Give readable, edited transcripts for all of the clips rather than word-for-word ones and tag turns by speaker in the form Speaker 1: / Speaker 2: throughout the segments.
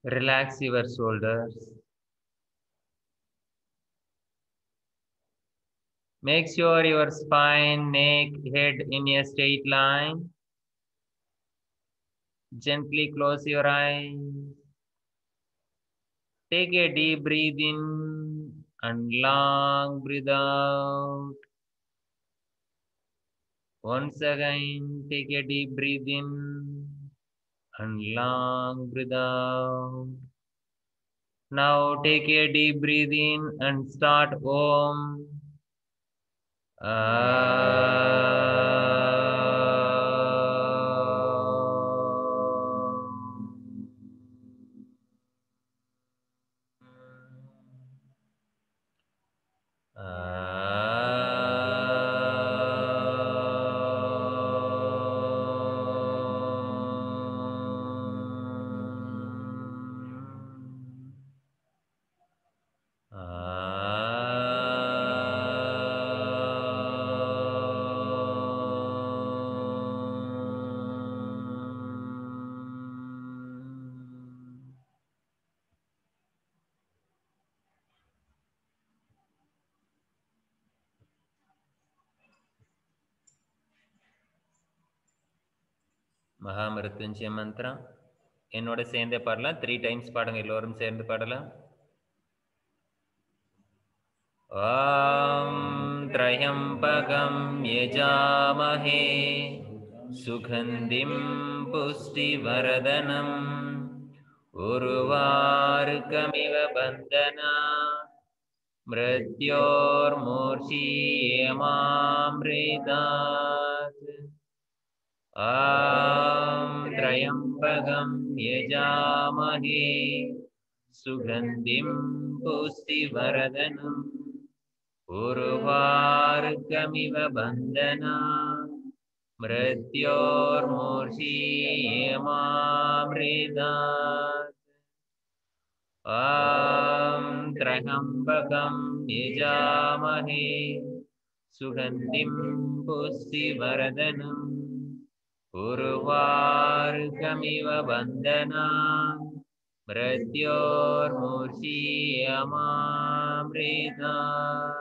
Speaker 1: Relax your shoulders. Make sure your spine, neck, head in a straight line. Gently close your eyes. Take a deep breath in and long breathe out. Once again, take a deep breath in and long breathe out. Now take a deep breath in and start Om. Mahamrityunjaya மந்திரம் என்னோட சேர்ந்தே பாடலாம். 3 times பாடுங்க. எல்லோரும் சேர்ந்து பாடலாம். ॐ त्र्यम्बकं यजामहे सुगन्धिं पुष्टिवर्धनम् उर्वारुकमिव बन्धना मृत्योर्मूर्छियमामृतात् ॐ त्र्यम्बकं यजामहे सुगन्धिं पुष्टिवर्धनम् उर्वारुकमिव बन्धना मृत्योर्मूर्छियमामृतात् ॐ त्र्यम्बकं यजामहे सुगन्धिं पुष्टिवर्धनम् उर्वारुकमिव बन्धना मृत्योर्मूर्छियमामृतात्.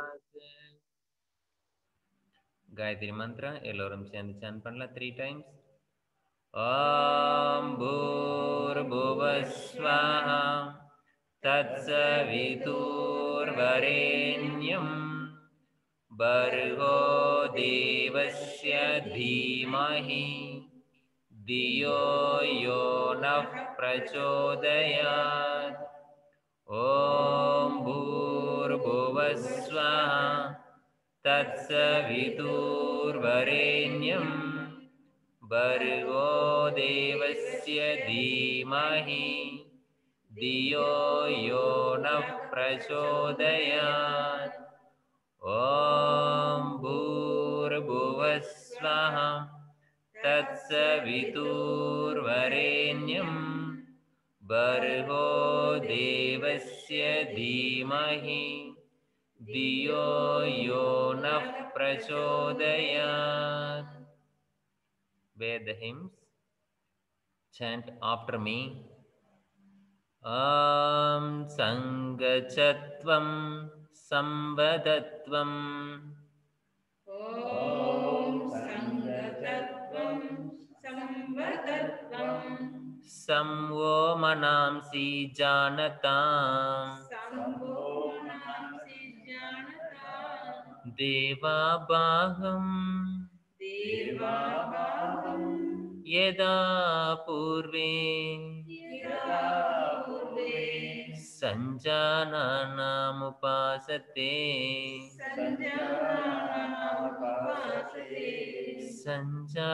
Speaker 1: गायत्री मंत्र एल्लोरुम சேர்ந்து chant பண்ணலாம் 3 times. ॐ भूर्भुवस्वः तत्सवितुर्वरेण्यं भर्गो देवस्य धीमहि धियो यो नः प्रचोदयात्. ॐ भूर्भुवस्वः तत्सवितुर्वरेण्यं भर्गो देवस्य धीमहि धियो यो नः प्रचोदयात्. ॐ भूर्भुवस्वः तत्सवितुर्वरेण्यं भर्गो देवस्य धीमहि धियो यो नः प्रचोदयात्. Bear the hymns. Chant after me. ॐ सङ्गचत्वं संवदत्वं
Speaker 2: ॐ सङ्गतत्वं संवदत्वं
Speaker 1: संवो मनांसि जानताम्
Speaker 2: संभो मनांसि जानताम्
Speaker 1: देवाबाहं
Speaker 2: देवाभावं
Speaker 1: यदा पूर्वे
Speaker 2: यदा पूर्वे
Speaker 1: सञ्जानानामुपासते
Speaker 2: सञ्जानानामुपासते
Speaker 1: सञ्जानानामुपासते.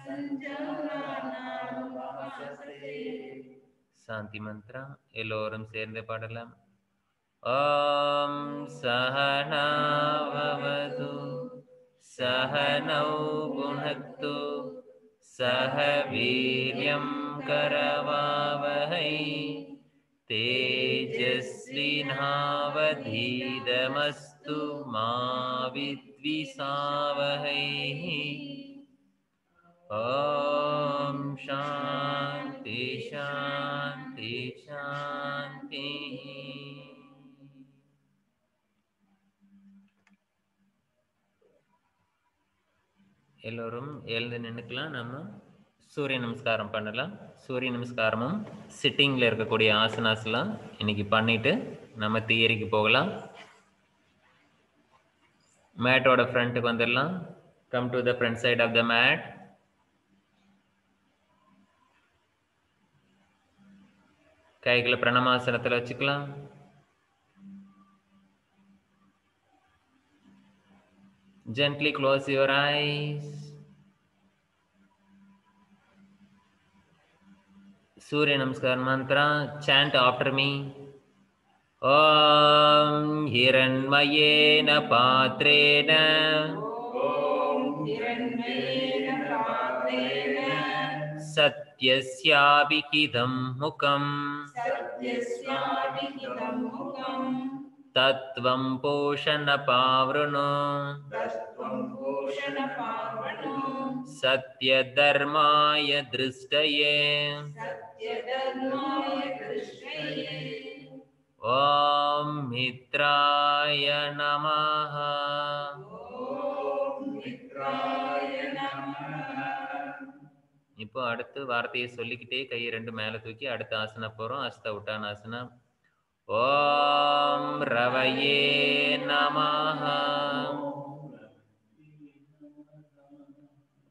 Speaker 2: सञ्जानानामुपासते.
Speaker 1: சாந்தி மந்திரா எல்லோரும் சேர்ந்து பாடலாம். ॐ सहनाववतु सहनौ भुनक्तु सह वीर्यं करवावहै तेजस्विनावधीतमस्तु मा विद्विषावहै. ஓம் சாந்தி சாந்தி சாந்தி. எல்லோரும் எழுந்து நின்றுக்கலாம். நம்ம சூரிய நமஸ்காரம் பண்ணலாம். சூரிய நமஸ்காரமும் சிட்டிங்கில் இருக்கக்கூடிய ஆசனாஸ்லாம் இன்னைக்கு பண்ணிட்டு நம்ம தியரிக்கு போகலாம். மேட்டோட ஃப்ரண்ட்டுக்கு வந்துடலாம். Come to the front side of the mat. கைகளை பிரணமாசனத்தில் வச்சுக்கலாம். Gently close your eyes. Surya Namaskar mantra, chant after me. Om Hiranmayena Patrena
Speaker 2: Om Hiranmayena Patrena
Speaker 1: Satyasyavikidam Mukam
Speaker 2: Satyasyavikidam Mukam
Speaker 1: Tattvam Poshana Pavrano
Speaker 2: Tattvam Poshana Pavano
Speaker 1: Satyadharmaya Drishtaye
Speaker 2: Satyadharmaya Krishnaye
Speaker 1: Om Mitraya Namaha.
Speaker 2: Om Mitraya Namaha.
Speaker 1: இப்போ அடுத்து வார்த்தையை சொல்லிக்கிட்டே கையை ரெண்டு மேலே தூக்கி அடுத்த ஆசனா போகிறோம். அஸ்த உட்டானாசனா. ஓம் ரவயே நமஹ.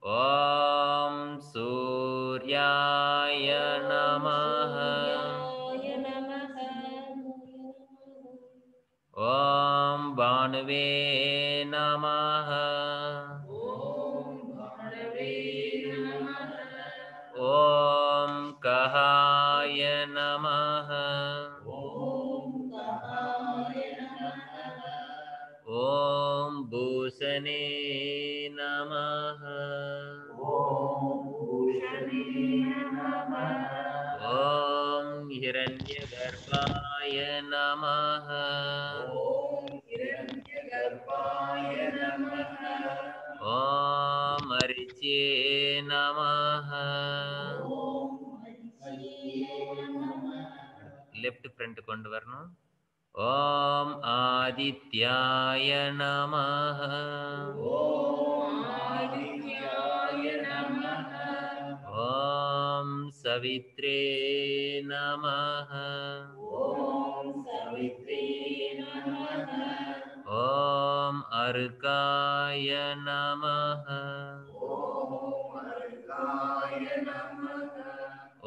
Speaker 1: ஓம் சூர்யாய நமஹ. ஓம் பானுவே நமஹ. ஓம் கஹாய நமஹ. ஓம் பூஷணே நமஹ. ஓம் ஹிரண்யகர்பாய நமஹ. ஓம் அரிச்சே நமஹ. லெஃப்ட் ஃப்ரண்ட் கொண்டு வரணும். ஓம் ஆதித்யாய நமஹ. ஓம் சவித்ரே நமஹ. ஓம் அர்காய நமஹ.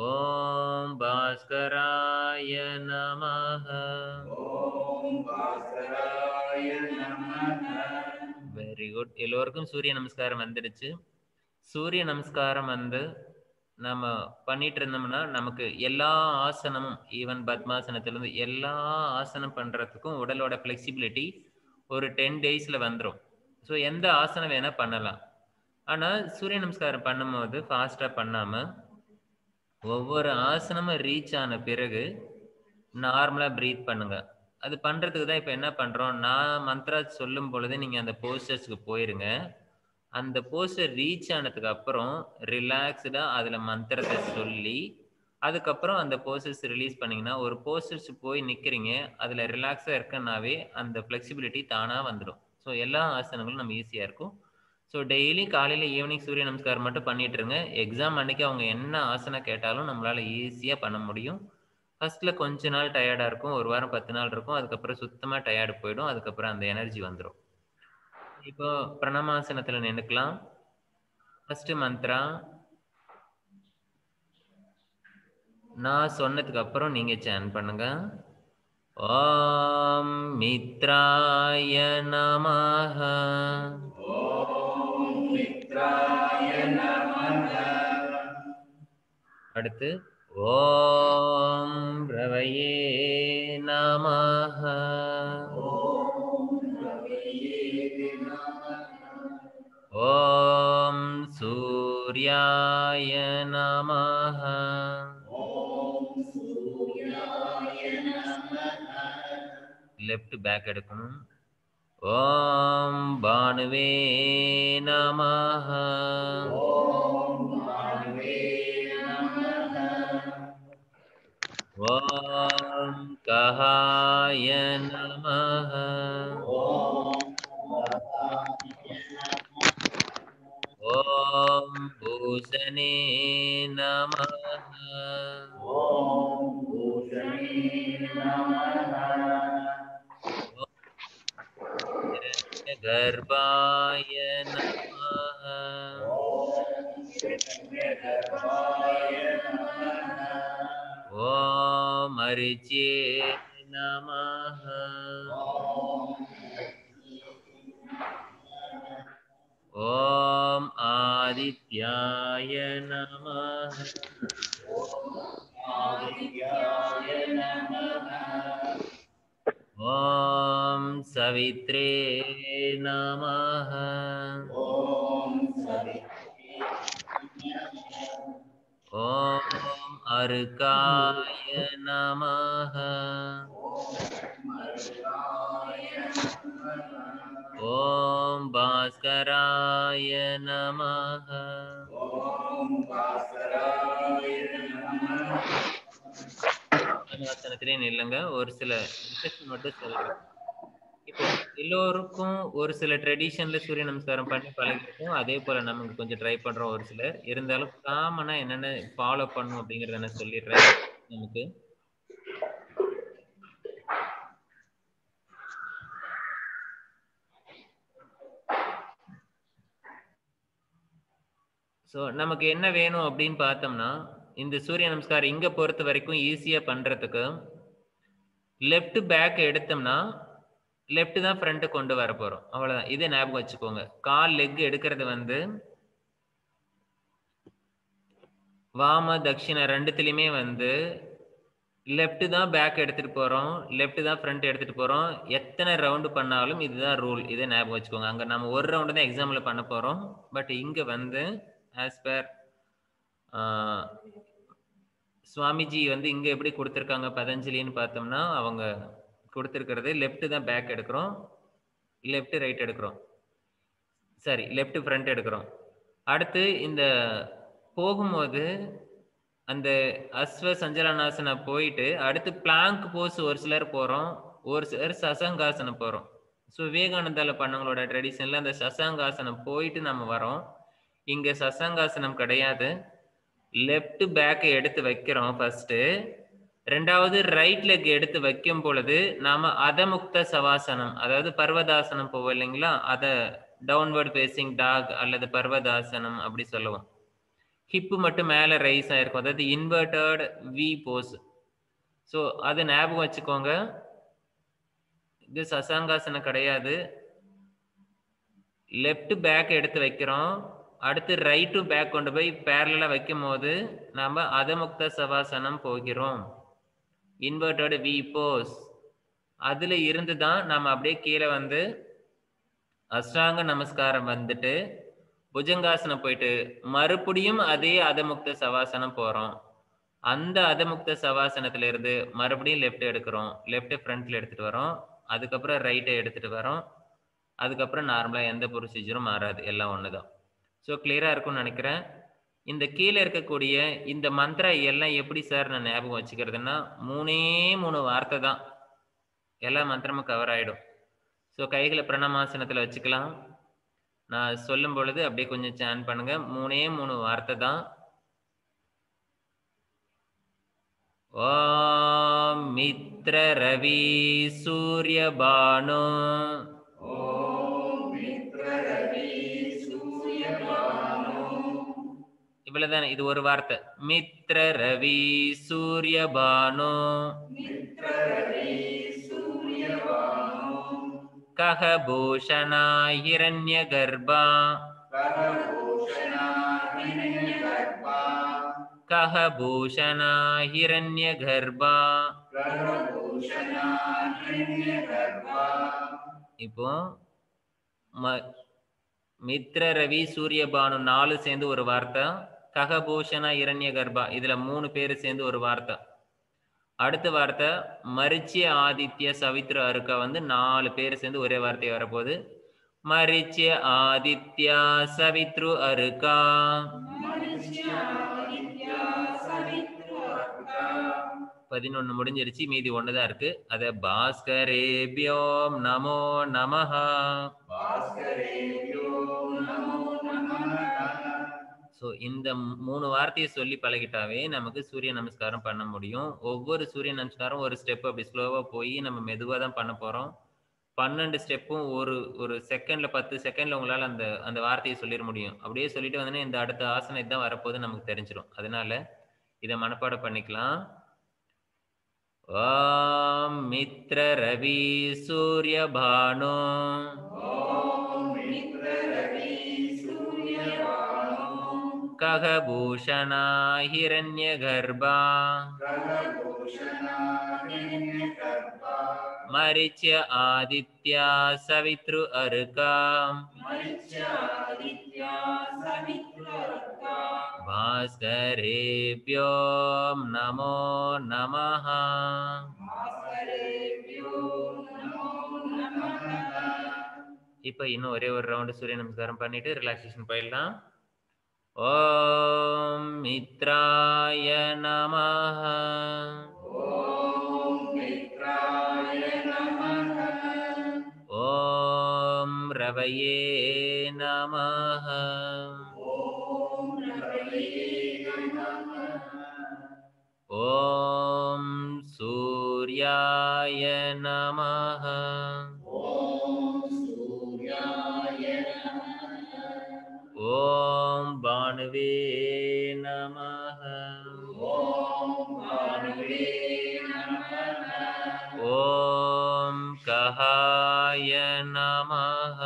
Speaker 1: ஓம் பாஸ்கராய நமஹ. Very good. எல்லோருக்கும் சூரிய நமஸ்காரம் வந்துடுச்சு. சூரிய நமஸ்காரம் வந்து நம்ம பண்ணிட்டு இருந்தோம்னா நமக்கு எல்லா ஆசனமும், ஈவன் பத்மாசனத்திலிருந்து எல்லா ஆசனம் பண்றதுக்கும் உடலோட ஃபிளெக்சிபிலிட்டி ஒரு 10 daysல வந்துடும். ஸோ எந்த ஆசனம் வேணா பண்ணலாம். ஆனால் சூரிய நமஸ்காரம் பண்ணும்போது ஃபாஸ்டா பண்ணாம ஒவ்வொரு ஆசனமும் ரீச் ஆன பிறகு நார்மலா பிரீத் பண்ணுங்க. அது பண்றதுக்கு தான் இப்போ என்ன பண்றோம், நான் மந்த்ரா சொல்லும் பொழுது நீங்க அந்த போஸ்டர்ஸ்க்கு போயிருங்க. அந்த போஸ்டர் ரீச் ஆனதுக்கு அப்புறம் ரிலாக்ஸ்டா அதுல மந்திரத்தை சொல்லி அதுக்கப்புறம் அந்த போஸ்டர்ஸ் ரிலீஸ் பண்ணீங்கன்னா, ஒரு போஸ்டர்ஸ் போய் நிக்கிறீங்க, அதுல ரிலாக்ஸா இருக்கனாவே அந்த ஃபிளெக்சிபிலிட்டி தானா வந்துடும். ஸோ எல்லா ஆசனங்களும் நம்ம ஈஸியா இருக்கும். ஸோ டெய்லி காலையில ஈவினிங் சூரிய நமஸ்காரம் மட்டும் பண்ணிட்டு இருங்க. எக்ஸாம் அன்னைக்கு அவங்க என்ன ஆசனம் கேட்டாலும் நம்மளால ஈஸியா பண்ண முடியும். ஃபர்ஸ்ட்ல கொஞ்ச நாள் டயர்டா இருக்கும், ஒரு வாரம் 10 நாள் இருக்கும், அதுக்கப்புறம் சுத்தமா டயர்டு போயிடும், அதுக்கப்புறம் அந்த எனர்ஜி வந்துடும். இப்போ பிரணமாசனத்துல நின்னுக்கலாம். ஃபர்ஸ்ட் மந்த்ரா நான் சொன்னதுக்கு அப்புறம் நீங்க சேன் பண்ணுங்க. ஓம் மித்ராய நமஹ. அடுத்து ஓம் ரவயே நமஹ. ஓம் சூர்யாய நமஹ. லெஃப்ட் பேக் எடுக்கணும். ஓம் பானுவே நமஹ. ॐ कहाय नमः। ॐ भूषणे नमः। हिरण्यगर्भाय नमः। ॐ मरीचे नमः। ॐ आदित्याय नमः। ॐ सवित्रे नमः। ॐ अर्काय नमः। ॐ भास्कराय नमः। ஆசனத்திலே நில்லுங்க. ஒரு சில இன்ஸ்ட்ரக்ஷன் மட்டும் சொல்றேன். இப்போ எல்லோருக்கும் ஒரு சில ட்ரெடிஷன்ல சூரிய நமஸ்காரம் பண்ணி பழகிருக்கும். அதே போல நமக்கு கொஞ்சம் ட்ரை பண்றோம் ஒரு சிலர். இருந்தாலும் காமனா என்னென்ன ஃபாலோ பண்ணணும் அப்படிங்கறத நான் சொல்லிடுறேன் நமக்கு. ஸோ நமக்கு என்ன வேணும் அப்படின்னு பார்த்தோம்னா, இந்த சூரிய நமஸ்காரம் இங்க பொறுத்த வரைக்கும் ஈஸியா பண்றதுக்கு லெஃப்ட் பேக் எடுத்தோம்னா லெஃப்ட் தான் ஃப்ரண்ட் கொண்டு வர போறோம். அவ்வளவுதான். இதை ஞாபகம் வச்சுக்கோங்க. கால் லெக் எடுக்கிறது வந்து வாம தட்சிண ரெண்டுத்துலயுமே வந்து லெஃப்ட் தான் பேக் எடுத்துட்டு போறோம், லெஃப்ட் தான் ஃப்ரண்ட் எடுத்துட்டு போறோம். எத்தனை ரவுண்ட் பண்ணாலும் இதுதான் ரூல். இதை ஞாபகம் வச்சுக்கோங்க. அங்க நம்ம ஒரு ரவுண்ட் தான் எக்ஸாம்ல பண்ண போறோம். பட் இங்க வந்து ஆஸ் பர் சுவாமிஜி வந்து இங்க எப்படி கொடுத்திருக்காங்க பதஞ்சலின்னு பார்த்தோம்னா, அவங்க கொடுத்திருக்கிறது லெஃப்ட் தான் பேக் எடுக்கிறோம், லெஃப்ட் ரைட் எடுக்கிறோம், சரி லெஃப்ட் ஃப்ரண்ட் எடுக்கிறோம். அடுத்து இந்த போகும்போது அந்த அஸ்வ சஞ்சலனாசன போயிட்டு அடுத்து பிளாங்க் போஸ் ஒரு சிலர் போறோம், ஒரு சிலர் சசங்காசனம் போறோம். ஸோ விவேகானந்தால பண்ணவங்களோட ட்ரெடிஷன்ல அந்த சசங்காசனம் போயிட்டு நம்ம வரோம். இங்க சசங்காசனம் கிடையாது. லெஃப்ட் பேக்கை எடுத்து வைக்கிறோம் ஃபர்ஸ்ட். ரெண்டாவது ரைட் லெக் எடுத்து வைக்கும் பொழுது நாம அதமுக்த சவாசனம், அதாவது பர்வதாசனம் போவோம் இல்லைங்களா, அத டவுன்வர்ட் ஃபேசிங் டாக் அல்லது பர்வதாசனம் அப்படி சொல்லுவோம். ஹிப்பு மட்டும் மேல ரைஸ் ஆயிருக்கும், அதாவது இன்வெர்டட் வி போஸ். ஸோ அது ஞாபகம் வச்சுக்கோங்க. இது சசாங்காசனம் கிடையாது. லெஃப்ட் பேக் எடுத்து வைக்கிறோம், அடுத்து ரைட் டு பேக் கொண்டு போய் பேரலா வைக்கும் போது நாம அதமுக்த சவாசனம் போகிறோம், இன்வெர்டட் வி போஸ். அதுல இருந்து தான் நாம அப்படியே கீழே வந்து அஷ்டாங்க நமஸ்காரம் வந்துட்டு புஜங்காசனம் போயிட்டு மறுபடியும் அதே அதமுக்த சவாசனம் போறோம். அந்த அதமுக்த சவாசனத்துல இருந்து மறுபடியும் லெஃப்ட் எடுக்கிறோம், லெஃப்ட் ஃப்ரண்ட்ல எடுத்துட்டு வரோம், அதுக்கப்புறம் ரைட்டை எடுத்துட்டு வரோம், அதுக்கப்புறம் நார்மலா எந்த ப்ரொசீஜரும் மாறாது, எல்லாம் ஒண்ணுதான். ஸோ கிளியரா இருக்கும்னு நினைக்கிறேன். இந்த கீழே இருக்கக்கூடிய இந்த மந்திரா எல்லாம் எப்படி சார் நான் ஞாபகம் வச்சுக்கிறதுன்னா, 3 வார்த்தை தான், எல்லா மந்திரமும் கவர் ஆயிடும். ஸோ கைகளை பிரணமாசனத்துல வச்சுக்கலாம். நான் சொல்லும் பொழுது அப்படியே கொஞ்சம் சேன் பண்ணுங்க. 3 வார்த்தை தான். ஓம் மித்ர ரவி சூரிய பானு. இவ்வளவுதானே, இது ஒரு வார்த்தை. மித்ர ரவி சூரிய பானு கஹ பூஷணா ஹிரண்ய கர்ப்பா கஹ பூஷணா ஹிரண்ய கர்ப்பா. இப்போ மித்ர ரவி சூரியபானு 4 சேர்ந்து ஒரு வார்த்தை, ககபூஷணா இரண்ய கர்ப்பா இதுல 3 பேரு சேர்ந்து ஒரு வார்த்தை. அடுத்த வார்த்தை மரிச்சிய ஆதித்ய சவித்ரு அருக்கா வந்து 4 பேர் சேர்ந்து ஒரே வார்த்தை வரப்போகுது. மரிச்சிய ஆதித்யா சவித்ரு அருக்கா. 11 முடிஞ்சிருச்சு, மீதி 1 தான் இருக்கு. அத பாஸ்கரேபியோம் நமோ நமஹ.
Speaker 2: பாஸ்கரேபியோ நமோ நமः.
Speaker 1: ஸோ இந்த 3 வார்த்தையை சொல்லி பழகிட்டாவே நமக்கு சூரிய நமஸ்காரம் பண்ண முடியும். ஒவ்வொரு சூரிய நமஸ்காரம் ஒரு ஸ்டெப் அப்படி ஸ்லோவா போய் நம்ம மெதுவா தான் பண்ண போறோம். 12 ஸ்டெப்பும் ஒரு செகண்ட்ல 10 செகண்ட்ல உங்களால அந்த அந்த வார்த்தையை சொல்லிட முடியும். அப்படியே சொல்லிட்டு வந்தோன்னா இந்த அடுத்த ஆசனம் இதான் வரப்போகுது நமக்கு தெரிஞ்சிடும். அதனால இதை மனப்பாடம் பண்ணிக்கலாம். ஓம் மித்ர ரவி சூரிய பானு
Speaker 2: ஓம் மித்ர ரவி சூரிய பானு
Speaker 1: ககபூஷணா ஹிரண்ய கர்ப்பா
Speaker 2: ககபூஷணா ஹிரண்யகர்ப்பா
Speaker 1: மரிச்ய ஆதித்யா சவித்ரு அருகா
Speaker 2: மரிச்யாதித்யா சவித்ருவர்கா
Speaker 1: பாஸ்கரேபியோம் நமோ நமஹ.
Speaker 2: பாஸ்கரேபியோ நமோ நமः.
Speaker 1: இப்போ இன்னும் ஒரே ஒரு ரவுண்டு சூரிய நமஸ்காரம் பண்ணிட்டு ரிலாக்ஸேஷன் போயிடலாம். ஓம் மித்ராய நமஹ.
Speaker 2: ஓம் மித்ராய நமः.
Speaker 1: ஓம் ரவயே நமஹ.
Speaker 2: ஓம் ரவயே நமः.
Speaker 1: ஓம் சூர்யாய நமஹ.
Speaker 2: ஓம் சூர்யாய நமः.
Speaker 1: ஓம் பானுவே நமஹ.
Speaker 2: ஓம் பானுவே நமः.
Speaker 1: ஓம் கஹாய நமஹ.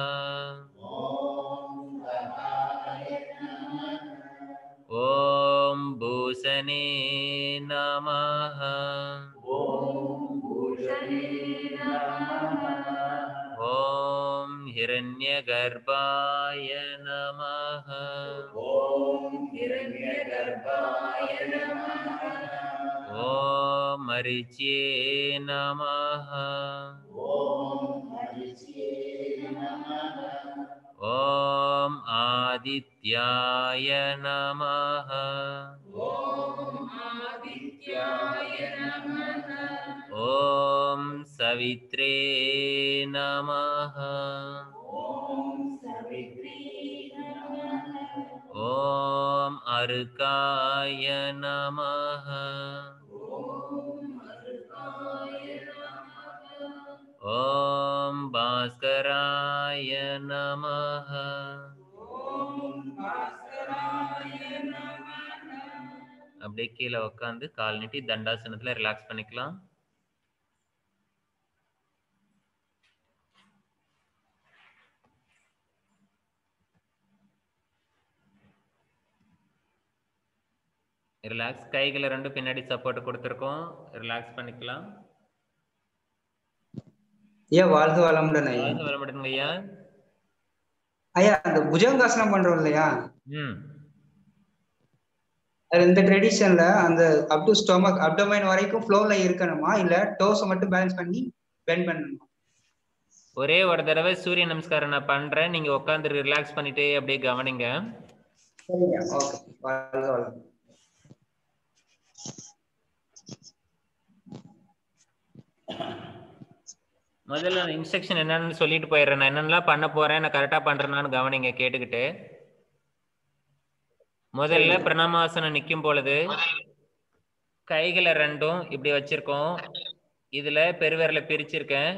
Speaker 2: ஓம் கஹாய நமः.
Speaker 1: ஓம் பூசணே நமஹ.
Speaker 2: ஓம் பூஷணே நமः.
Speaker 1: ஓம் ஹிரண்யகர்ப்பாய நமஹ.
Speaker 2: ஓம் ஹிரண்யகர்ப்பாய நமः.
Speaker 1: ஓம் மரிச்யே நமஹ.
Speaker 2: ஓம் மரிச்யே நமः.
Speaker 1: ஓம் ஆதித்யாய நமஹ.
Speaker 2: ஓம் ஆதித்யாய நமः.
Speaker 1: ஓம் சவித்ரே நமஹ.
Speaker 2: ஓம் சவித்ரே நமः.
Speaker 1: ஓம் அருகாய நமஹ.
Speaker 2: ஓம் அருகாய நமः.
Speaker 1: ஓம் பாஸ்கராய நமஹ.
Speaker 2: ஓம் பாஸ்கராய நமः.
Speaker 1: அப்படியே கீழே உட்காந்து கால் நீட்டி தண்டாசனத்துல ரிலாக்ஸ் பண்ணிக்கலாம். ரிலாக்ஸ். கைகளை ரெண்டும் பின்னாடி சப்போர்ட் கொடுத்துருக்கோம். ரிலாக்ஸ் பண்ணிக்கலாம்.
Speaker 3: ஐயா வாழ்க வளமுடன் ஐயா.
Speaker 1: வாழ்க வளமுடன் ஐயா.
Speaker 3: ஐயா அந்த புஜங்காசனம் பண்றோம் இல்லையா, அது இந்த ட்ரெடிஷன்ல அந்த அப் டு ஸ்டொமக் அப்டோமைன் வரைக்கும் ஃப்ளோல இருக்கணுமா, இல்ல டோஸை மட்டும் பேலன்ஸ் பண்ணி பெண்ட் பண்ணணுமா?
Speaker 1: ஒரே ஒரு தடவை சூரிய நமஸ்காரம் நான் பண்றேன், நீங்க உட்காந்து ரிலாக்ஸ் பண்ணிட்டு அப்படியே கவனிங்க.
Speaker 3: சரிங்க, ஓகே. வாழ்க வளமுடன்.
Speaker 1: முதல்ல இன்ஸ்ட்ரக்ஷன் என்னன்னு சொல்லிட்டு போயிடுறேன். நான் என்னென்னலாம் பண்ண போறேன், நான் கரெக்டா பண்றேன்னு கவனிங்க கேட்டுக்கிட்டு. முதல்ல பிரணாமாசனம் நிற்கும் பொழுது கைகளை ரெண்டும் இப்படி வச்சிருக்கோம். இதுல பெருவிரலை பிரிச்சிருக்கேன்.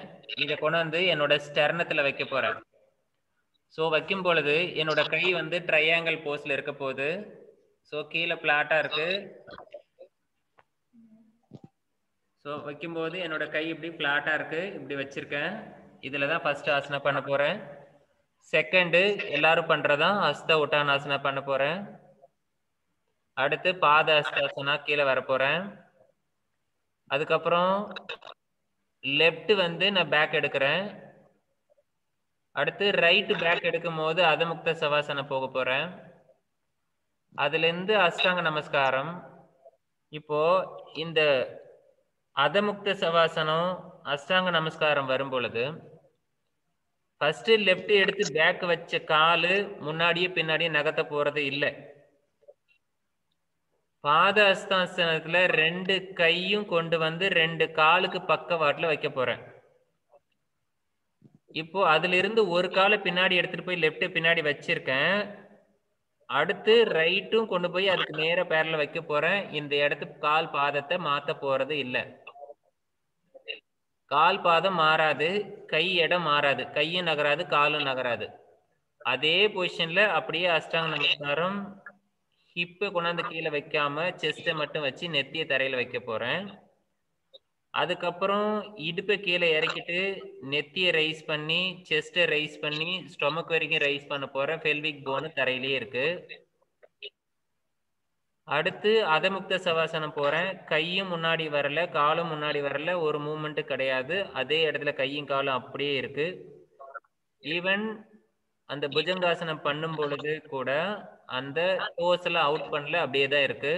Speaker 1: இதை கொண்டு வந்து என்னோட ஸ்டர்னத்துல வைக்க போறேன். ஸோ வைக்கும் பொழுது என்னோட கை வந்து ட்ரையாங்கிள் போஸ்ல இருக்க போகுது. ஸோ கீழே பிளாட்டா இருக்கு. ஸோ வைக்கும்போது என்னோட கை இப்படி பிளாட்டா இருக்கு, இப்படி வச்சிருக்கேன். இதுல தான் ஃபர்ஸ்ட் ஆசனா பண்ண போறேன். செகண்டு எல்லாரும் பண்றதா ஹஸ்த உட்டானாசனா பண்ண போறேன். அடுத்து பாத ஹஸ்தாசனா கீழே வர போறேன். அதுக்கப்புறம் லெஃப்ட் வந்து நான் பேக் எடுக்கிறேன். அடுத்து ரைட் பேக் எடுக்கும் போது அதமுக்த சவாசனா போக போறேன். அதுல இருந்து அஷ்டாங்க நமஸ்காரம். இப்போ இந்த அதமுக்த சவாசனம் அஷ்டாங்க நமஸ்காரம் வரும் பொழுது ஃபர்ஸ்ட் லெஃப்ட் எடுத்து பேக் வச்ச காலு முன்னாடியே பின்னாடியே நகர்த்த போறது இல்லை. பாத அஸ்தாசனத்துல 2 கையும் கொண்டு வந்து 2 காலுக்கு பக்கவாட்டுல வைக்க போறேன். இப்போ அதுல இருந்து ஒரு காலை பின்னாடி எடுத்துட்டு போய் லெஃப்ட் பின்னாடி வச்சிருக்கேன். அடுத்து ரைட்டும் கொண்டு போய் அதுக்கு நேர பேரல வைக்க போறேன். இந்த இடத்துக்கு கால் பாதத்தை மாத்த போறது இல்லை. கால் பாதம் மாறாது, கை இடம் மாறாது, கையும் நகராது, காலும் நகராது. அதே பொசிஷன்ல அப்படியே அஷ்டாங்க நமஸ்காரம். ஹிப்பை கொண்டாந்து கீழே வைக்காம செஸ்ட்டை மட்டும் வச்சு நெத்திய தரையில வைக்க போறேன். அதுக்கப்புறம் இடுப்பை கீழே இறக்கிட்டு நெத்தியை ரைஸ் பண்ணி செஸ்ட்டை ரைஸ் பண்ணி ஸ்டொமக் வரைக்கும் ரைஸ் பண்ண போறேன். பெல்விக் போனு தரையிலேயே இருக்கு. அடுத்து அதமுக்த சவாசனம் போறேன். கையும் முன்னாடி வரல, காலும் முன்னாடி வரல, ஒரு மூமெண்ட் கிடையாது. அதே இடத்துல கையும் காலும் அப்படியே இருக்கு. ஈவன் அந்த புஜங்காசனம் பண்ணும் பொழுது கூட அந்த டோஸ் எல்லாம் அவுட் பண்ணல, அப்படியே தான் இருக்கு.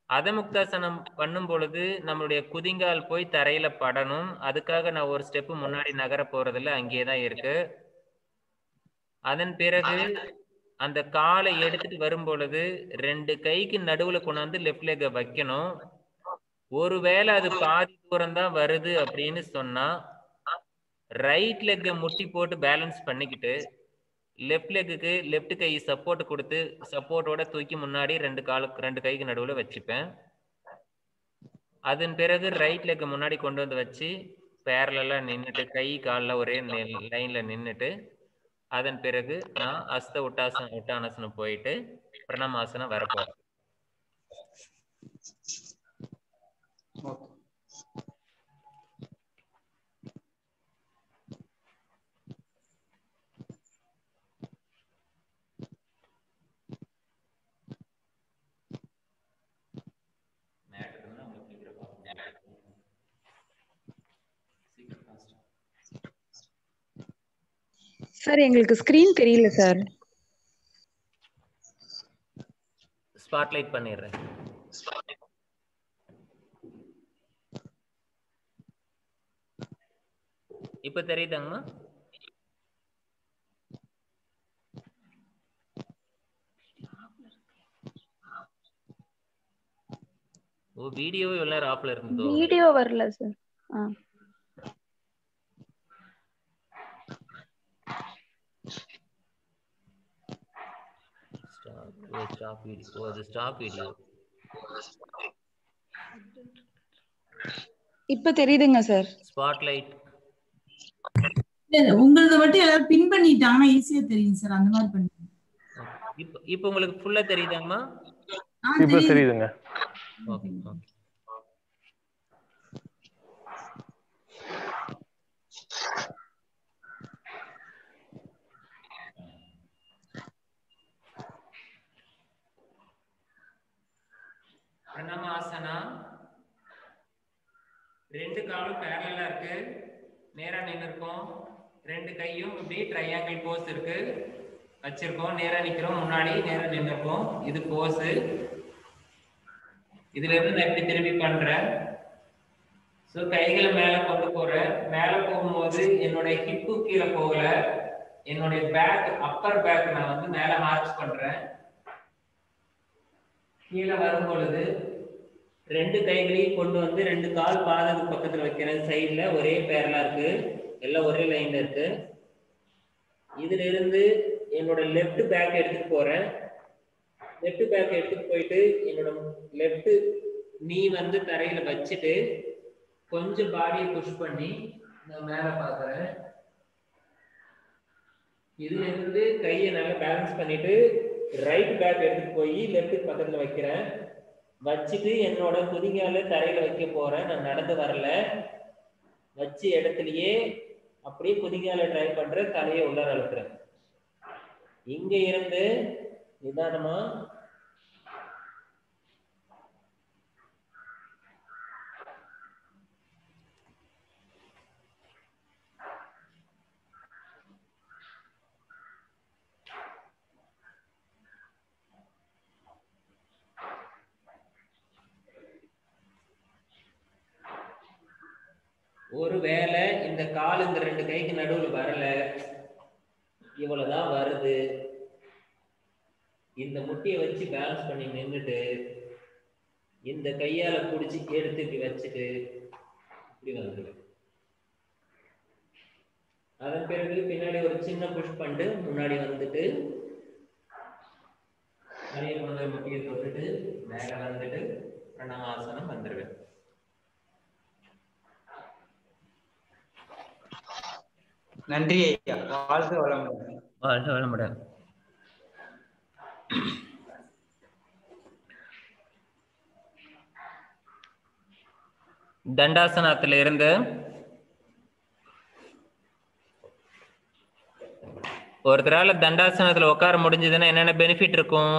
Speaker 1: அதமுக்தாசனம் பண்ணும் பொழுது நம்மளுடைய குதிங்கால் போய் தரையில படணும். அதுக்காக நான் ஒரு ஸ்டெப்பு முன்னாடி நகர போறதில்ல, அங்கேயே தான் இருக்கு. அதன் பிறகு அந்த காலை எடுத்துட்டு வரும் பொழுது 2 கைக்கு நடுவுல கொண்டாந்து லெஃப்ட் லெக்கை வைக்கணும். ஒருவேளை அது பாதி தூரம் தான் வருது அப்படின்னு சொன்னா ரைட் லெக்கை முட்டி போட்டு பேலன்ஸ் பண்ணிக்கிட்டு லெஃப்ட் லெக்குக்கு லெஃப்ட் கை சப்போர்ட் கொடுத்து சப்போர்ட்டோட தூக்கி முன்னாடி 2 கைக்கு நடுவுல வச்சுப்பேன். அதன் பிறகு ரைட் லெக்கை முன்னாடி கொண்டு வந்து வச்சு பேரலா நின்றுட்டு கை காலில் ஒரே லைன்ல நின்றுட்டு அதன் பிறகு நான் அஸ்த உட்டானாசனம் போயிட்டு பிரணமாசனம் வரப்போறேன்.
Speaker 4: சார் எங்களுக்கு ஸ்கிரீன் தெரியல சார்.
Speaker 1: ஸ்பாட்லைட் பண்ணிடுறேன். இப்ப தெரியுதாங்கம்மா? ஓ வீடியோவே இவ்வளவு நேரம் ஆஃப்ல இருந்ததோ?
Speaker 4: வீடியோ வரல சார்.
Speaker 1: Stop video. அது ஸ்டாப் வீடியோ.
Speaker 4: இப்ப தெரியுதுங்க சார்.
Speaker 1: ஸ்பாட்லைட்
Speaker 2: உங்களது மட்டும் எல்லாரும் பின் பண்ணிட்டாங்கன்னா ஈஸியா தெரியும் சார். அந்த மாதிரி பண்ணுங்க.
Speaker 1: இப்போ உங்களுக்கு ஃபுல்லா தெரியுதாங்கம்மா?
Speaker 5: இப்போ தெரியுதுங்க.
Speaker 1: Okay okay. பிரணமாசனா 2 காலும் பேரலா இருக்கு, நேரா நின்று இருக்கோம். 2 கையும் இப்படி ட்ரையாங்கிள் போஸ் இருக்கு, வச்சிருக்கோம். நேரா நிக்கிறோம், முன்னாடி நேரா நின்று இருக்கோம். இது போஸ். இதுல இருந்து நான் இப்படி திரும்பி பண்றேன். ஸோ கைகளை மேல கொண்டு போறேன். மேல போகும்போது என்னுடைய ஹிப்பு கீழே போகல, என்னுடைய பேக் அப்பர் பேக் நான் வந்து மேல மார்ச் பண்றேன். கீழே வரும் பொழுது 2 கைகளையும் கொண்டு வந்து 2 கால் பாதத்துக்கு பக்கத்துல வைக்கிறேன். சைட்ல ஒரே பேரலா இருக்கு, எல்லாம் ஒரே லைன்ல இருக்கு. இதுல இருந்து என்னோட லெஃப்ட் பேக் எடுத்துட்டு போறேன். லெஃப்ட் பேக் எடுத்துட்டு போயிட்டு என்னோட லெஃப்ட் நீ வந்து தரையில வச்சுட்டு கொஞ்சம் பாடியை புஷ் பண்ணி நான் மேல பாக்குறேன். இதுல இருந்து கையை நல்லா பேலன்ஸ் பண்ணிட்டு ரைட் பேக் எடுத்துட்டு போய் லெஃப்ட் பக்கத்துல வைக்கிறேன். வச்சுட்டு என்னோட குதிங்கால தரையில வைக்க போறேன். நான் நடந்து வரல, வச்சு இடத்துலயே அப்படியே குதிங்கால ட்ரை பண்றேன். தலையை உள்ளார அழுத்துறேன். இங்க இருந்து நிதானமா ஒருவேளை இந்த கால் இந்த 2 கைக்கு நடுவில் வரல, இவ்வளவுதான் வருது, இந்த முட்டியை வச்சு பேலன்ஸ் பண்ணி நின்றுட்டு இந்த கையால பிடிச்சி எடுத்து இப்படி வச்சுட்டு இப்படி வந்துடுவேன். அதன் பிறகு பின்னாடி ஒரு சின்ன புஷ் பண்ணிட்டு முன்னாடி வந்துட்டு நிறைய முட்டியை தொட்டுட்டு மேல வந்துட்டு பிரணாமாசனம் வந்துடுவேன்.
Speaker 3: நன்றி ஐயா. வாழ்க வளமுடன்.
Speaker 1: வாழ்க வளமுடன். தண்டாசனத்துல இருந்து ஒருத்தரால தண்டாசனத்துல உட்கார முடிஞ்சதுன்னா என்னென்ன பெனிஃபிட் இருக்கும்?